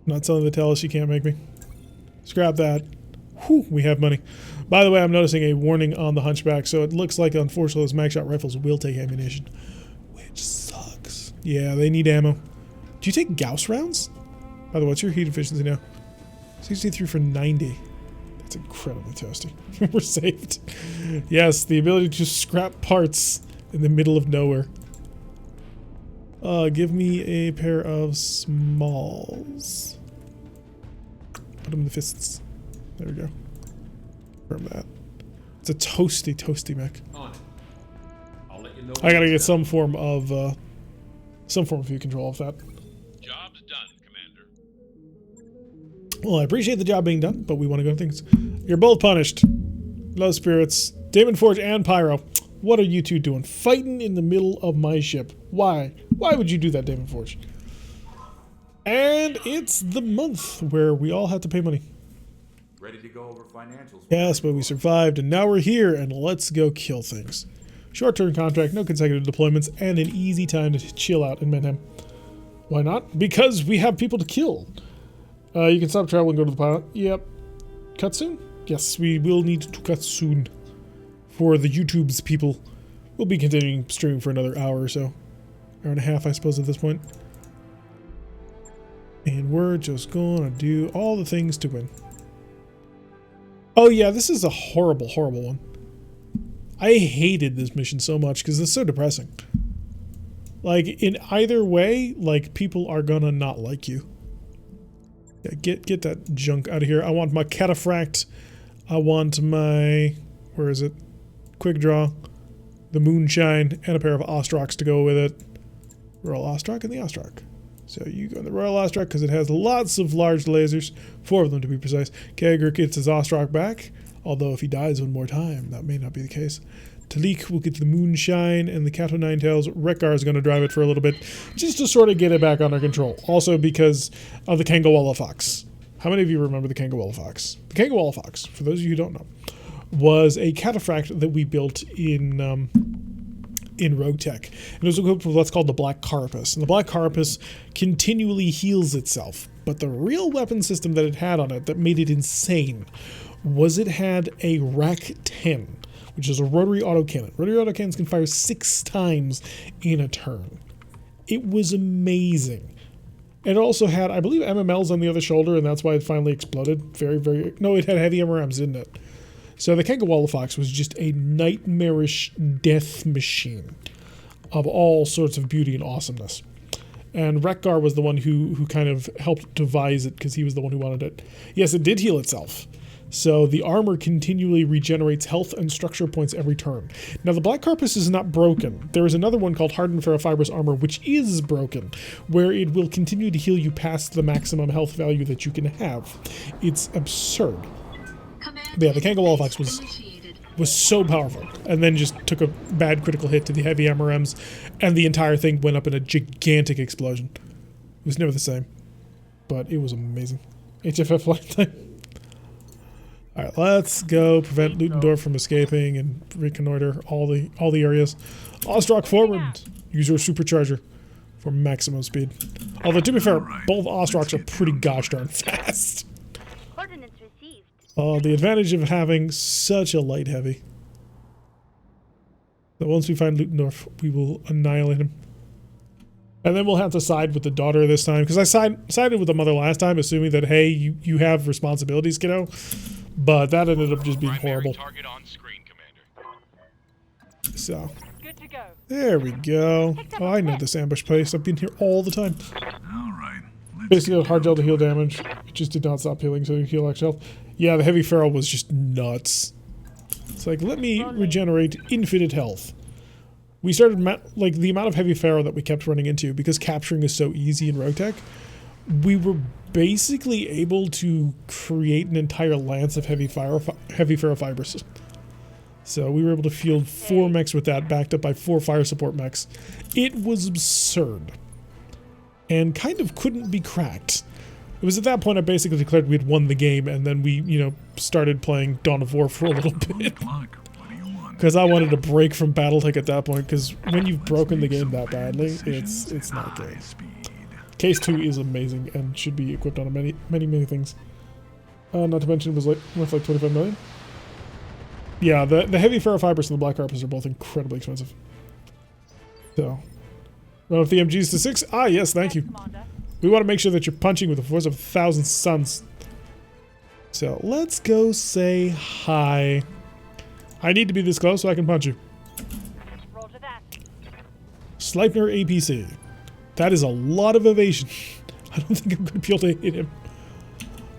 Not something to tell us you can't make me. Scrap that. Whew, we have money. By the way, I'm noticing a warning on the Hunchback, so it looks like, unfortunately, those mag shot rifles will take ammunition. Which sucks. Yeah, they need ammo. Do you take Gauss rounds? By the way, what's your heat efficiency now? 63 for 90. That's incredibly toasty. We're saved. Yes, the ability to scrap parts in the middle of nowhere. Give me a pair of smalls. Put them in the fists. There we go. Confirm that. It's a toasty mech. I'll let you know. I gotta get some form of view control of that. Job's done, Commander. Well, I appreciate the job being done, but we want to go to things. You're both punished. Low spirits. Demon Forge and Pyro. What are you two doing? Fighting in the middle of my ship. Why? Why would you do that, David Forge? And it's the month where we all have to pay money. Ready to go over financials? Yes, but we survived, and now we're here, and let's go kill things. Short-term contract, no consecutive deployments, and an easy time to chill out in Manheim. Why not? Because we have people to kill. You can stop travel and go to the pilot. Yep. Cut soon? Yes, we will need to cut soon. For the YouTube's people. We'll be continuing streaming for another hour or so. Hour and a half, I suppose, at this point. And we're just gonna do all the things to win. Oh yeah, this is a horrible, horrible one. I hated this mission so much because it's so depressing. Like, in either way, like, people are gonna not like you. Yeah, get that junk out of here. I want my cataphract. I want my... where is it? Quick draw. The moonshine. And a pair of Ostroks to go with it. Royal Ostrok and the Ostrok. So you go in the Royal Ostrok because it has lots of large lasers. 4 of them to be precise. Kager gets his Ostrok back. Although if he dies one more time, that may not be the case. Talik will get the Moonshine, and the Kato Ninetails. Rekgar is going to drive it for a little bit, just to sort of get it back under control. Also because of the Kangawalla Fox. How many of you remember the Kangawalla Fox? The Kangawalla Fox, for those of you who don't know, was a cataphract that we built in Rogue Tech. And it was equipped with what's called the Black Carapace. And the Black Carapace continually heals itself. But the real weapon system that it had on it that made it insane was it had a RAC-10, which is a rotary autocannon. Rotary autocannons can fire 6 times in a turn. It was amazing. And it also had, I believe, MMLs on the other shoulder, and that's why it finally exploded. No, it had heavy MRMs, didn't it? So the Kangawalla Fox was just a nightmarish death machine of all sorts of beauty and awesomeness. And Rekgar was the one who kind of helped devise it because he was the one who wanted it. Yes, it did heal itself. So the armor continually regenerates health and structure points every turn. Now the Black Carapace is not broken. There is another one called Hardened Ferrofibrous Armor which is broken, where it will continue to heal you past the maximum health value that you can have. It's absurd. But yeah, the Kangawalla Fox was so powerful, and then just took a bad critical hit to the heavy MRMs, and the entire thing went up in a gigantic explosion. It was never the same, but it was amazing. HFF lifetime. Alright, let's go prevent Ludendorff from escaping and reconnoiter all the areas. Ostrok forward! Use your supercharger for maximum speed. Although, to be fair, both Ostroks are pretty gosh darn fast. Coordinates received. The advantage of having such a light heavy. So once we find Ludendorff, we will annihilate him. And then we'll have to side with the daughter this time, because I sided with the mother last time, assuming that, hey, you have responsibilities, kiddo. But that ended up just being horrible. Target on screen, Commander. So, Good to go. there we go. Oh, I know this ambush place. I've been here all the time. All right. Let's Basically, get had hard down gel to heal damage. It just did not stop healing, so you heal extra health. Yeah, the heavy feral was just nuts. It's like, let me regenerate infinite health. We started, like, the amount of heavy feral that we kept running into, because capturing is so easy in Rogue Tech, we were basically able to create an entire lance of heavy ferrofibers. So we were able to field 4 mechs with that, backed up by 4 fire support mechs. It was absurd. And kind of couldn't be cracked. It was at that point I basically declared we had won the game, and then we, started playing Dawn of War for a little bit. clock. What do you want? Because I wanted to break from BattleTech at that point, because when you've broken the game that badly, it's not good. Case 2 is amazing and should be equipped on many things. Not to mention it was worth like 25 million. Yeah, the heavy ferrofibers and the Black Carapace are both incredibly expensive. So, run up the MGs to 6. Ah, yes, thank you. Commander. We want to make sure that you're punching with the force of 1,000 suns. So, let's go say hi. I need to be this close so I can punch you. Roger that. Sleipner APC. That is a lot of evasion. I don't think I'm going to be able to hit him.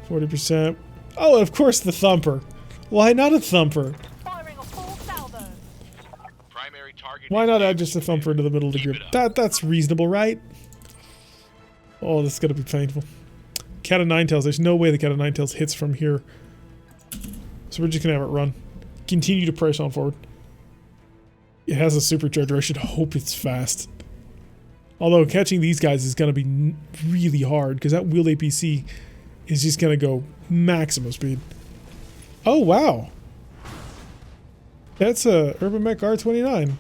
40%. Oh, of course the thumper. Why not a thumper? Firing a full salvo. Primary target. Why not add just a thumper into the middle of the group? That's reasonable, right? Oh, this is going to be painful. Cat of Ninetails. There's no way the Cat of Ninetails hits from here. So we're just going to have it run. Continue to press on forward. It has a supercharger. I should hope it's fast. Although catching these guys is going to be really hard because that wheeled APC is just going to go maximum speed. Oh, wow. That's a Urban Mech R29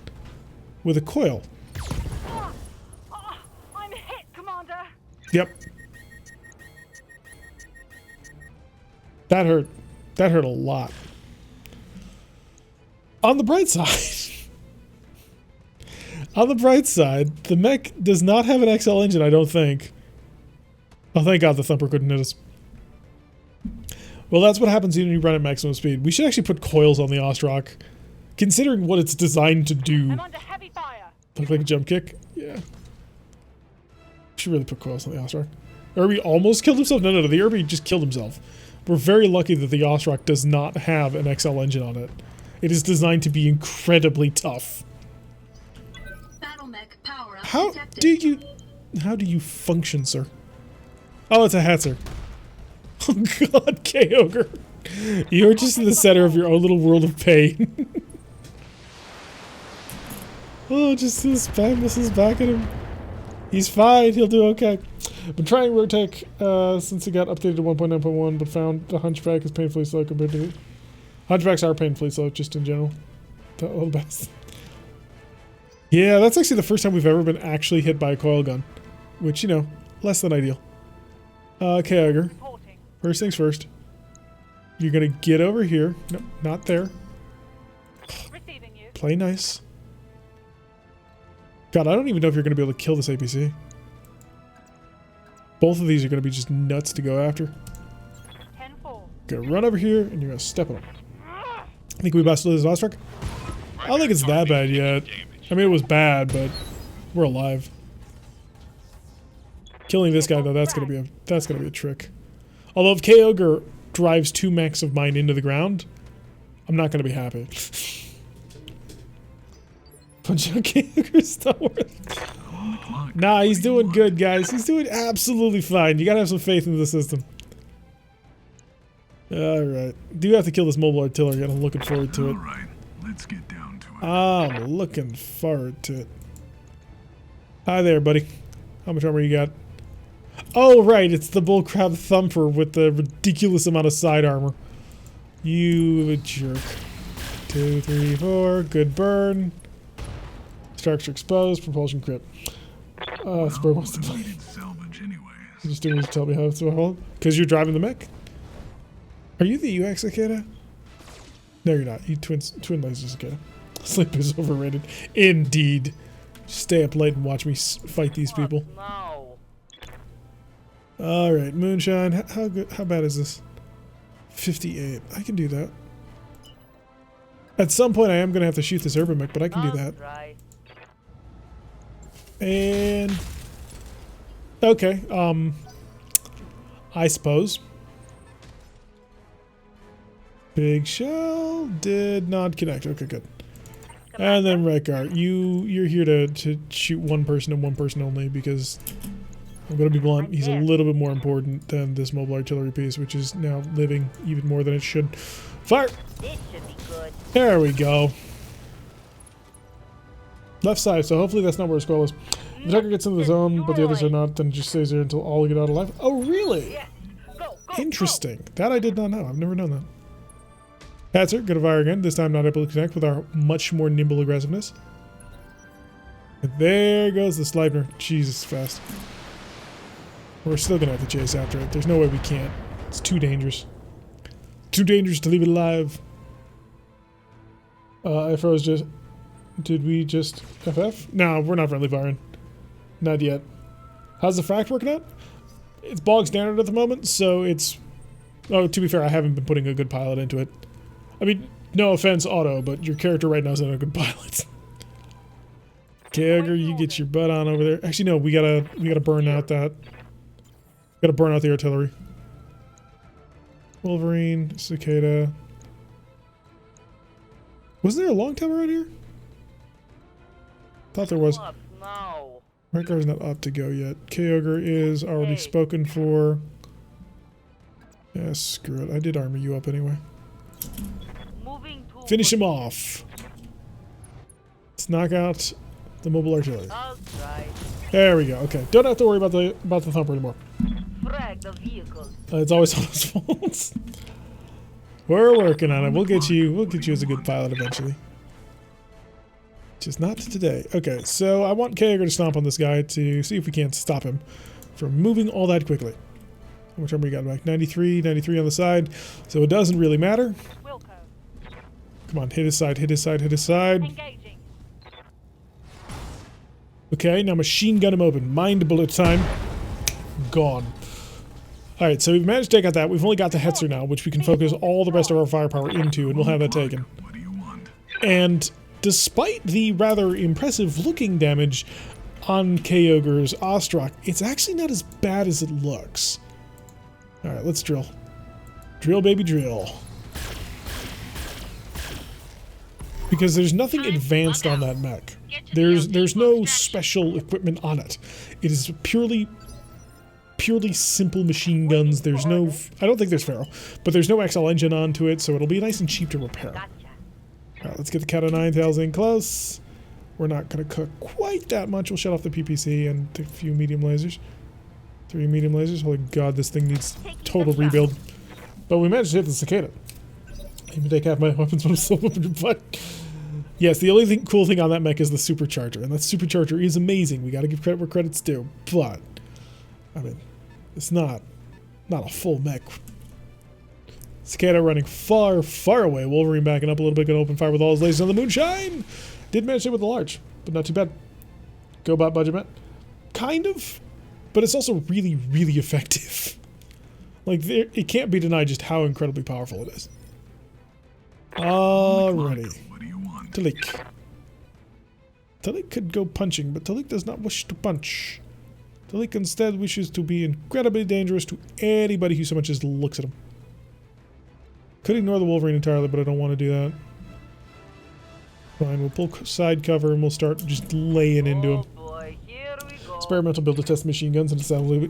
with a coil. I'm hit, Commander. Yep. That hurt. That hurt a lot. On the bright side, the mech does not have an XL engine, I don't think. Oh, thank God the Thumper couldn't hit us. Well, that's what happens when you run at maximum speed. We should actually put coils on the Ostrock, considering what it's designed to do. I'm under heavy fire. Look like a jump kick? Yeah. Should really put coils on the Ostrock. Irby almost killed himself? No, the Irby just killed himself. We're very lucky that the Ostrock does not have an XL engine on it. It is designed to be incredibly tough. Battle mech power up How detected. do you function, sir? Oh, it's a Hetzer. Oh God, K-Ogre. You're just in the center of your own little world of pain. Oh, just the spam missiles back at him. He's fine, he'll do okay. Been trying Rotec since it got updated to 1.9.1, but found the Hunchback is painfully slow compared to... Hunchbacks are painfully slow, just in general. A little best. Yeah, that's actually the first time we've ever been actually hit by a coil gun. Which, you know, less than ideal. K-Ogre. Reporting. First things first. You're gonna get over here. No, not there. Receiving you. Play nice. God, I don't even know if you're gonna be able to kill this APC. Both of these are gonna be just nuts to go after. 10-4. Gonna run over here, and you're gonna step on him. I think we busted this Ostrock. I don't think it's that bad yet. I mean, it was bad, but we're alive. Killing this guy though, that's gonna be a trick. Although if K-Ogre drives 2 mechs of mine into the ground, I'm not gonna be happy. Punch out K-Ogre's not worth. Nah, he's doing good, guys. He's doing absolutely fine. You gotta have some faith in the system. Alright. Do have to kill this mobile artillery, and I'm looking forward to it. Alright, let's get down to it. I'm looking forward to it. Hi there, buddy. How much armor you got? Oh, right. It's the bullcrap Thumper with the ridiculous amount of side armor. You jerk. 2, 3, 4. Good burn. Structure exposed. Propulsion crit. Spur wants to play. Needed salvage anyways. You just didn't tell me how to hold. Because you're driving the mech? Are you the UX cicada? No, you're not. You twin laser cicada. Sleep is overrated. Indeed. Stay up late and watch me fight these people. No. All right, Moonshine. How good? How bad is this? 58. I can do that. At some point, I am gonna have to shoot this urban mech, but I can do that. Right. And okay, I suppose. Big shell did not connect. Okay, good. And then Rekar, you're here to shoot one person and one person only because I'm gonna be blunt. He's a little bit more important than this mobile artillery piece, which is now living even more than it should. Fire! This should be good. There we go. Left side, so hopefully that's not where Skull is. If the Tucker gets into the zone, but the others are not, then it just stays there until all get out alive. Oh, really? Yes. Go. Interesting. That I did not know. I've never known that. Patzer, good to fire again. This time not able to connect with our much more nimble aggressiveness. And there goes the Sleipner. Jesus, fast. We're still going to have to chase after it. There's no way we can't. It's too dangerous. Too dangerous to leave it alive. I froze just... Did we just FF? No, we're not friendly firing. Not yet. How's the fract working out? It's bog standard at the moment, so it's... Oh, to be fair, I haven't been putting a good pilot into it. I mean, no offense, Otto, but your character right now is not a good pilot. K-Ogre, you get your butt on over there. Actually, no, we gotta burn out that. Gotta burn out the artillery. Wolverine, Cicada. Wasn't there a long time around here? Thought there was. No. Rekar's not up to go yet. K-Ogre is already spoken for. Yeah, screw it. I did armor you up anyway. Moving to Finish him off. Let's knock out the mobile artillery. I'll try. There we go. Okay, don't have to worry about the thumper anymore. Frag the vehicles. It's always on his fault. We're working on it. We'll get you as a good pilot eventually. Just not today. Okay, so I want Kager to stomp on this guy to see if we can't stop him from moving all that quickly. How much armor we got back? 93, 93 on the side. So it doesn't really matter. Wilco. Come on, hit his side, hit his side, hit his side. Engaging. Okay, now machine gun him open. Mind bullet time. Gone. Alright, so we've managed to take out that. We've only got the Hetzer now, which we can focus all the rest of our firepower into, and we'll have that taken. What do you want? And despite the rather impressive looking damage on Kyogre's Ostrak, it's actually not as bad as it looks. Alright, let's drill. Drill, baby, drill. Because there's nothing advanced on that mech. There's no special equipment on it. It is purely simple machine guns. There's no... I don't think there's Pharaoh, but there's no XL engine onto it, so it'll be nice and cheap to repair. Alright, let's get the Cat of 9000 in close. We're not going to cook quite that much. We'll shut off the PPC and a few medium lasers. 3 medium lasers. Holy god, this thing needs total rebuild. But we managed to hit the cicada. Even take half my weapons, but I'm still moving your butt. Yes, the only cool thing on that mech is the supercharger, and that supercharger is amazing. We got to give credit where credit's due, but I mean, it's not a full mech. Cicada running far, far away. Wolverine backing up a little bit, gonna open fire with all his lasers on the moonshine. Did manage it with the large, but not too bad. GoBot budget met, kind of, but it's also really, really effective. Like it can't be denied just how incredibly powerful it is. Alrighty. What do you want? Talik. Talik could go punching, but Talik does not wish to punch. Talik instead wishes to be incredibly dangerous to anybody who so much as looks at him. Could ignore the Wolverine entirely, but I don't want to do that. Fine, we'll pull side cover and we'll start just laying into him. Boy, here we go. Experimental build to test machine guns, and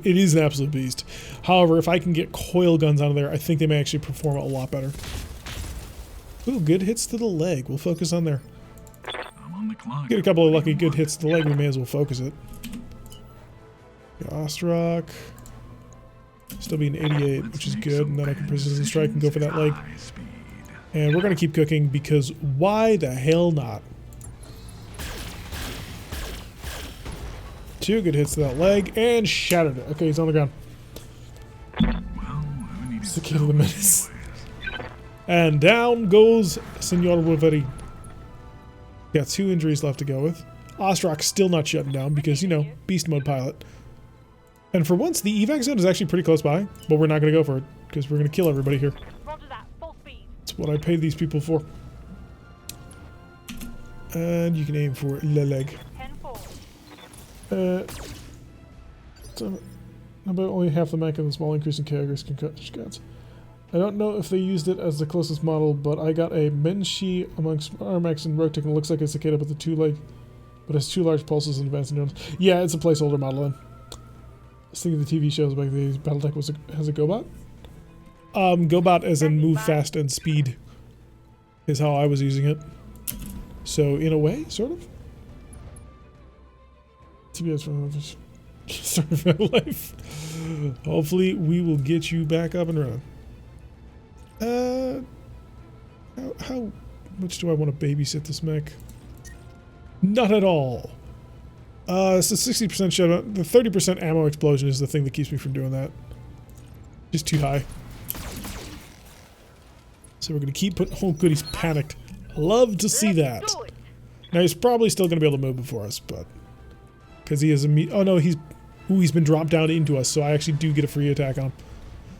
it is an absolute beast. However, if I can get coil guns out of there, I think they may actually perform a lot better. Ooh, good hits to the leg. We'll focus on there. I'm on the clock. Get a couple of lucky good hits to the leg, we may as well focus it. Ostrak. Still be an 88, which is good, and then I can precision strike and go for that leg. High speed. And we're going to keep cooking because why the hell not? 2 good hits to that leg and shattered it. Okay, he's on the ground. Well, who needs It's the kid of the menace. And down goes Senor Wolverine. Got 2 injuries left to go with. Ostrak's still not shutting down because, you know, beast mode pilot. And for once, the evac zone is actually pretty close by, but we're not going to go for it because we're going to kill everybody here. Roger that. Full speed. That's what I paid these people for. And you can aim for the leg. 10-4. So about only half the mech and the small increase in Kyogre's concussions. I don't know if they used it as the closest model, but I got a Menshi amongst Armax and Rotek, and it looks like a cicada with the 2 leg, but has 2 large pulses and advanced neurons. Yeah, it's a placeholder model then. I was thinking the TV shows back then, BattleTech has a GoBot? GoBot as in move fast and speed is how I was using it. So in a way, sort of. TBS from start of my life. Hopefully we will get you back up and running. How much do I want to babysit this mech? Not at all. It's a 60% shutdown. The 30% ammo explosion is the thing that keeps me from doing that. Just too high. So we're going to keep putting... Oh, good, he's panicked. Love to see that. Now, he's probably still going to be able to move before us, but... Because he has a... Oh, no, he's... Ooh, he's been dropped down into us, so I actually do get a free attack on him.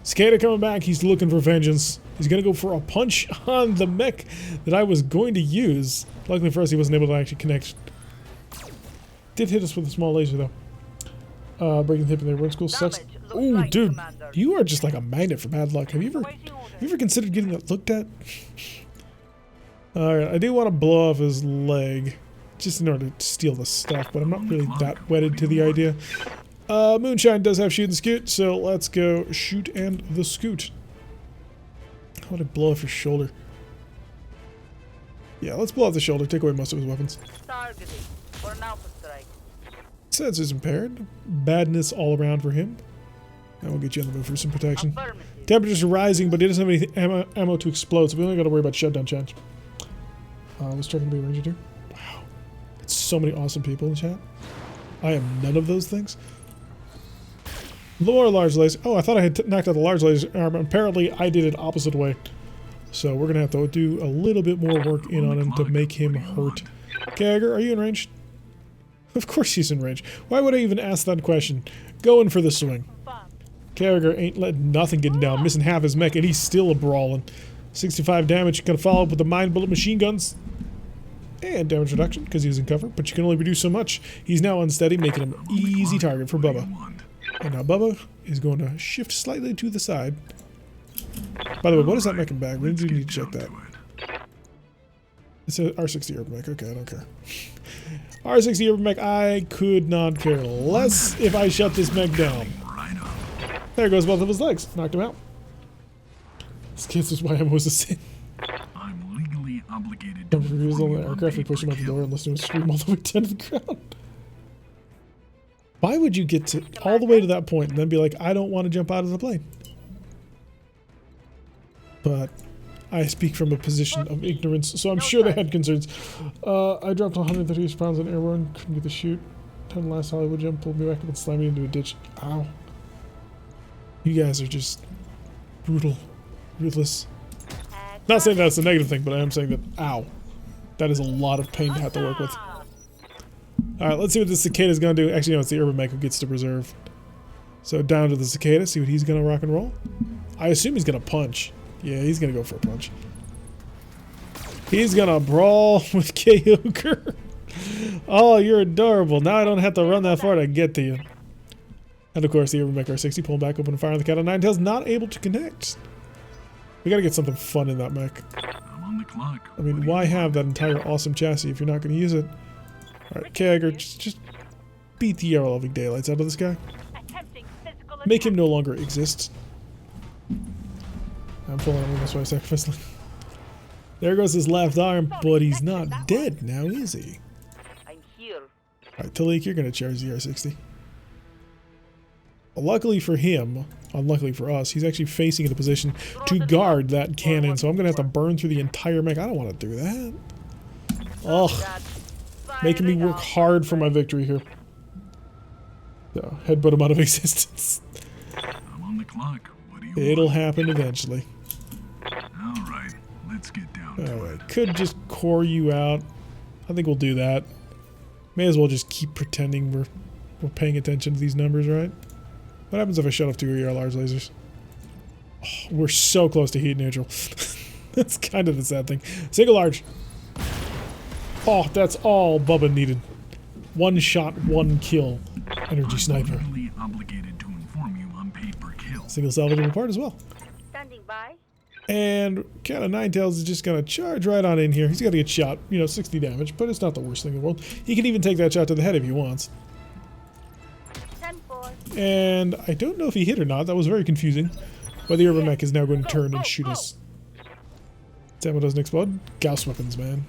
Cicada coming back. He's looking for vengeance. He's going to go for a punch on the mech that I was going to use. Luckily for us, he wasn't able to actually connect. Did hit us with a small laser, though. Breaking the hip in there. Road school sucks. Ooh, dude. You are just like a magnet for bad luck. Have you ever considered getting that looked at? Alright, I do want to blow off his leg. Just in order to steal the stuff, but I'm not really that wedded to the idea. Moonshine does have shoot and scoot, so let's go shoot and the scoot. I want to blow off your shoulder. Yeah, let's pull out the shoulder, take away most of his weapons. Targeting for an alpha strike. Senses impaired. Badness all around for him. And we'll get you on the move for some protection. Affirmative. Temperatures are rising, but he doesn't have any ammo to explode, so we only got to worry about shutdown chance. Let's check into the ranger too. Wow. It's so many awesome people in the chat. I am none of those things. Lower large laser. Oh, I thought I had knocked out the large laser arm. Apparently, I did it opposite way. So we're going to have to do a little bit more work in on him to make him hurt. Kagger, are you in range? Of course he's in range. Why would I even ask that question? Going for the swing. Kagger ain't letting nothing get him down. Missing half his mech, and he's still a-brawling. 65 damage. Gonna follow up with the mine bullet machine guns. And damage reduction, because he was in cover. But you can only reduce so much. He's now unsteady, making him an easy target for Bubba. And now Bubba is going to shift slightly to the side. By the way, what is that mech in bag? We do need to check that. It's a R60 urban mech. Okay, I don't care. R60 urban mech, I could not care less if I shut this mech down. There goes both of his legs. Knocked him out. This kid's is why I was a sin. I'm legally obligated to Reviews on the aircraft and push him out the door and listen to him scream all the way down to the ground. Why would you get to all the way to that point and then be like, I don't want to jump out of the plane? But I speak from a position of ignorance, so I'm sure they had concerns. I dropped 130 pounds on airborne, couldn't get the chute. 10 last Hollywood jump, pulled me back up and slammed me into a ditch. Ow. You guys are just brutal, ruthless. Not saying that's a negative thing, but I am saying that, ow. That is a lot of pain to have to work with. Alright, let's see what the cicada's gonna do. Actually, no, it's the urban mech who gets to reserve. So down to the cicada, see what he's gonna rock and roll. I assume he's gonna punch. Yeah, he's gonna go for a punch. He's gonna brawl with Kyogre. Oh, you're adorable. Now I don't have to run that far to get to you. And of course, the Urban Mech R60 pulling back open and firing the cat on nine tails, not able to connect. We gotta get something fun in that mech. I'm on the clock. I mean, why have that entire awesome chassis if you're not gonna use it? Alright, Kyogre, just beat the ever loving daylights out of this guy. Make him no longer exist. I'm pulling him, that's why I sacrificed. There goes his left arm, but he's not dead now, is he? I'm here. Alright, Talik, you're gonna charge the R60. Luckily for him, unluckily for us, he's actually facing in a position to guard that cannon, so I'm gonna have to burn through the entire mech. I don't want to do that. Ugh. Making me work hard for my victory here. So, headbutt him out of existence. I'm on the clock. What do you It'll want? happen eventually. Alright, let's get down to it. Alright, could just core you out. I think we'll do that. May as well just keep pretending we're paying attention to these numbers, right? What happens if I shut off 2 of your large lasers? Oh, we're so close to heat neutral. That's kind of the sad thing. Single large. Oh, that's all Bubba needed. One shot, one kill. Energy sniper. I'm legally obligated to inform you I'm paid per kill. Single salvageable part as well. Standing by. And Cat of Nine Tails is just gonna charge right on in here. He's gotta get shot, 60 damage, but it's not the worst thing in the world. He can even take that shot to the head if he wants. 10-4. And I don't know if he hit or not. That was very confusing. But the Urban Mech is now going to turn and shoot us. Ammo doesn't explode. Gauss weapons, man.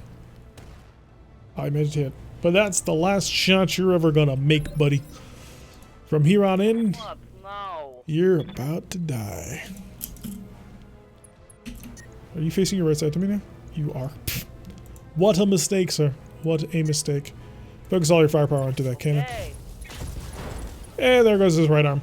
I made it hit. But that's the last shot you're ever gonna make, buddy. From here on in, What now? you're about to die. Are you facing your right side to me now? You are. Pfft. What a mistake, sir. What a mistake. Focus all your firepower onto that cannon. Hey. And there goes his right arm.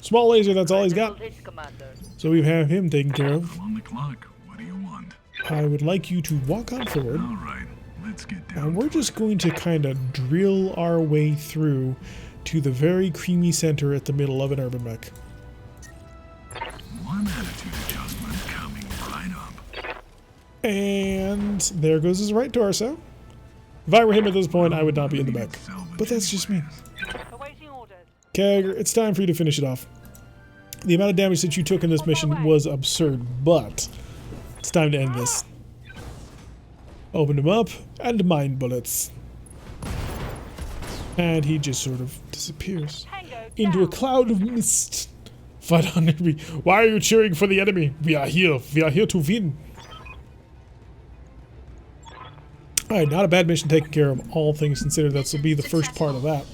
Small laser, that's all he's got. Hit, Commander. So we have him taken care of. I'm on the clock. What do you want? I would like you to walk on forward. Alright, let's get down And we're to just going to kind of drill our way through to the very creamy center at the middle of an urban mech. it. One attitude adjustment coming right up. And there goes his right torso. If I were him at this point, I would not be in the mech. But that's just me. Awaiting orders. Kagger, it's time for you to finish it off. The amount of damage that you took in this mission was absurd, but it's time to end this. Open him up, and mine bullets. And he just sort of disappears Tango into a down. cloud of mist. Fight on, enemy. Why are you cheering for the enemy? We are here. We are here to win. Alright, not a bad mission taken care of, all things considered. This will be the first part of that.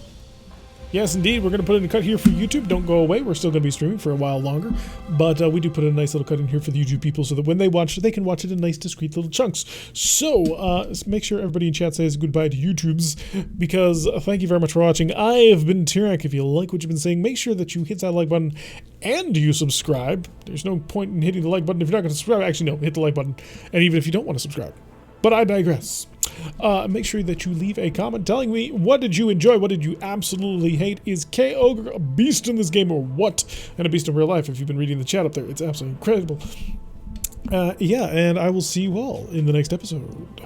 Yes, indeed, we're going to put in a cut here for YouTube. Don't go away. We're still going to be streaming for a while longer. But we do put in a nice little cut in here for the YouTube people so that when they watch, they can watch it in nice, discrete little chunks. So, make sure everybody in chat says goodbye to YouTubes, because thank you very much for watching. I have been Tyrak. If you like what you've been saying, make sure that you hit that like button and you subscribe. There's no point in hitting the like button if you're not going to subscribe. Actually, no, hit the like button. And even if you don't want to subscribe. But I digress. Make sure that you leave a comment telling me what did you enjoy, what did you absolutely hate. Is K-Ogre a beast in this game or what? And a beast in real life if you've been reading the chat up there. It's absolutely incredible. Yeah, and I will see you all in the next episode.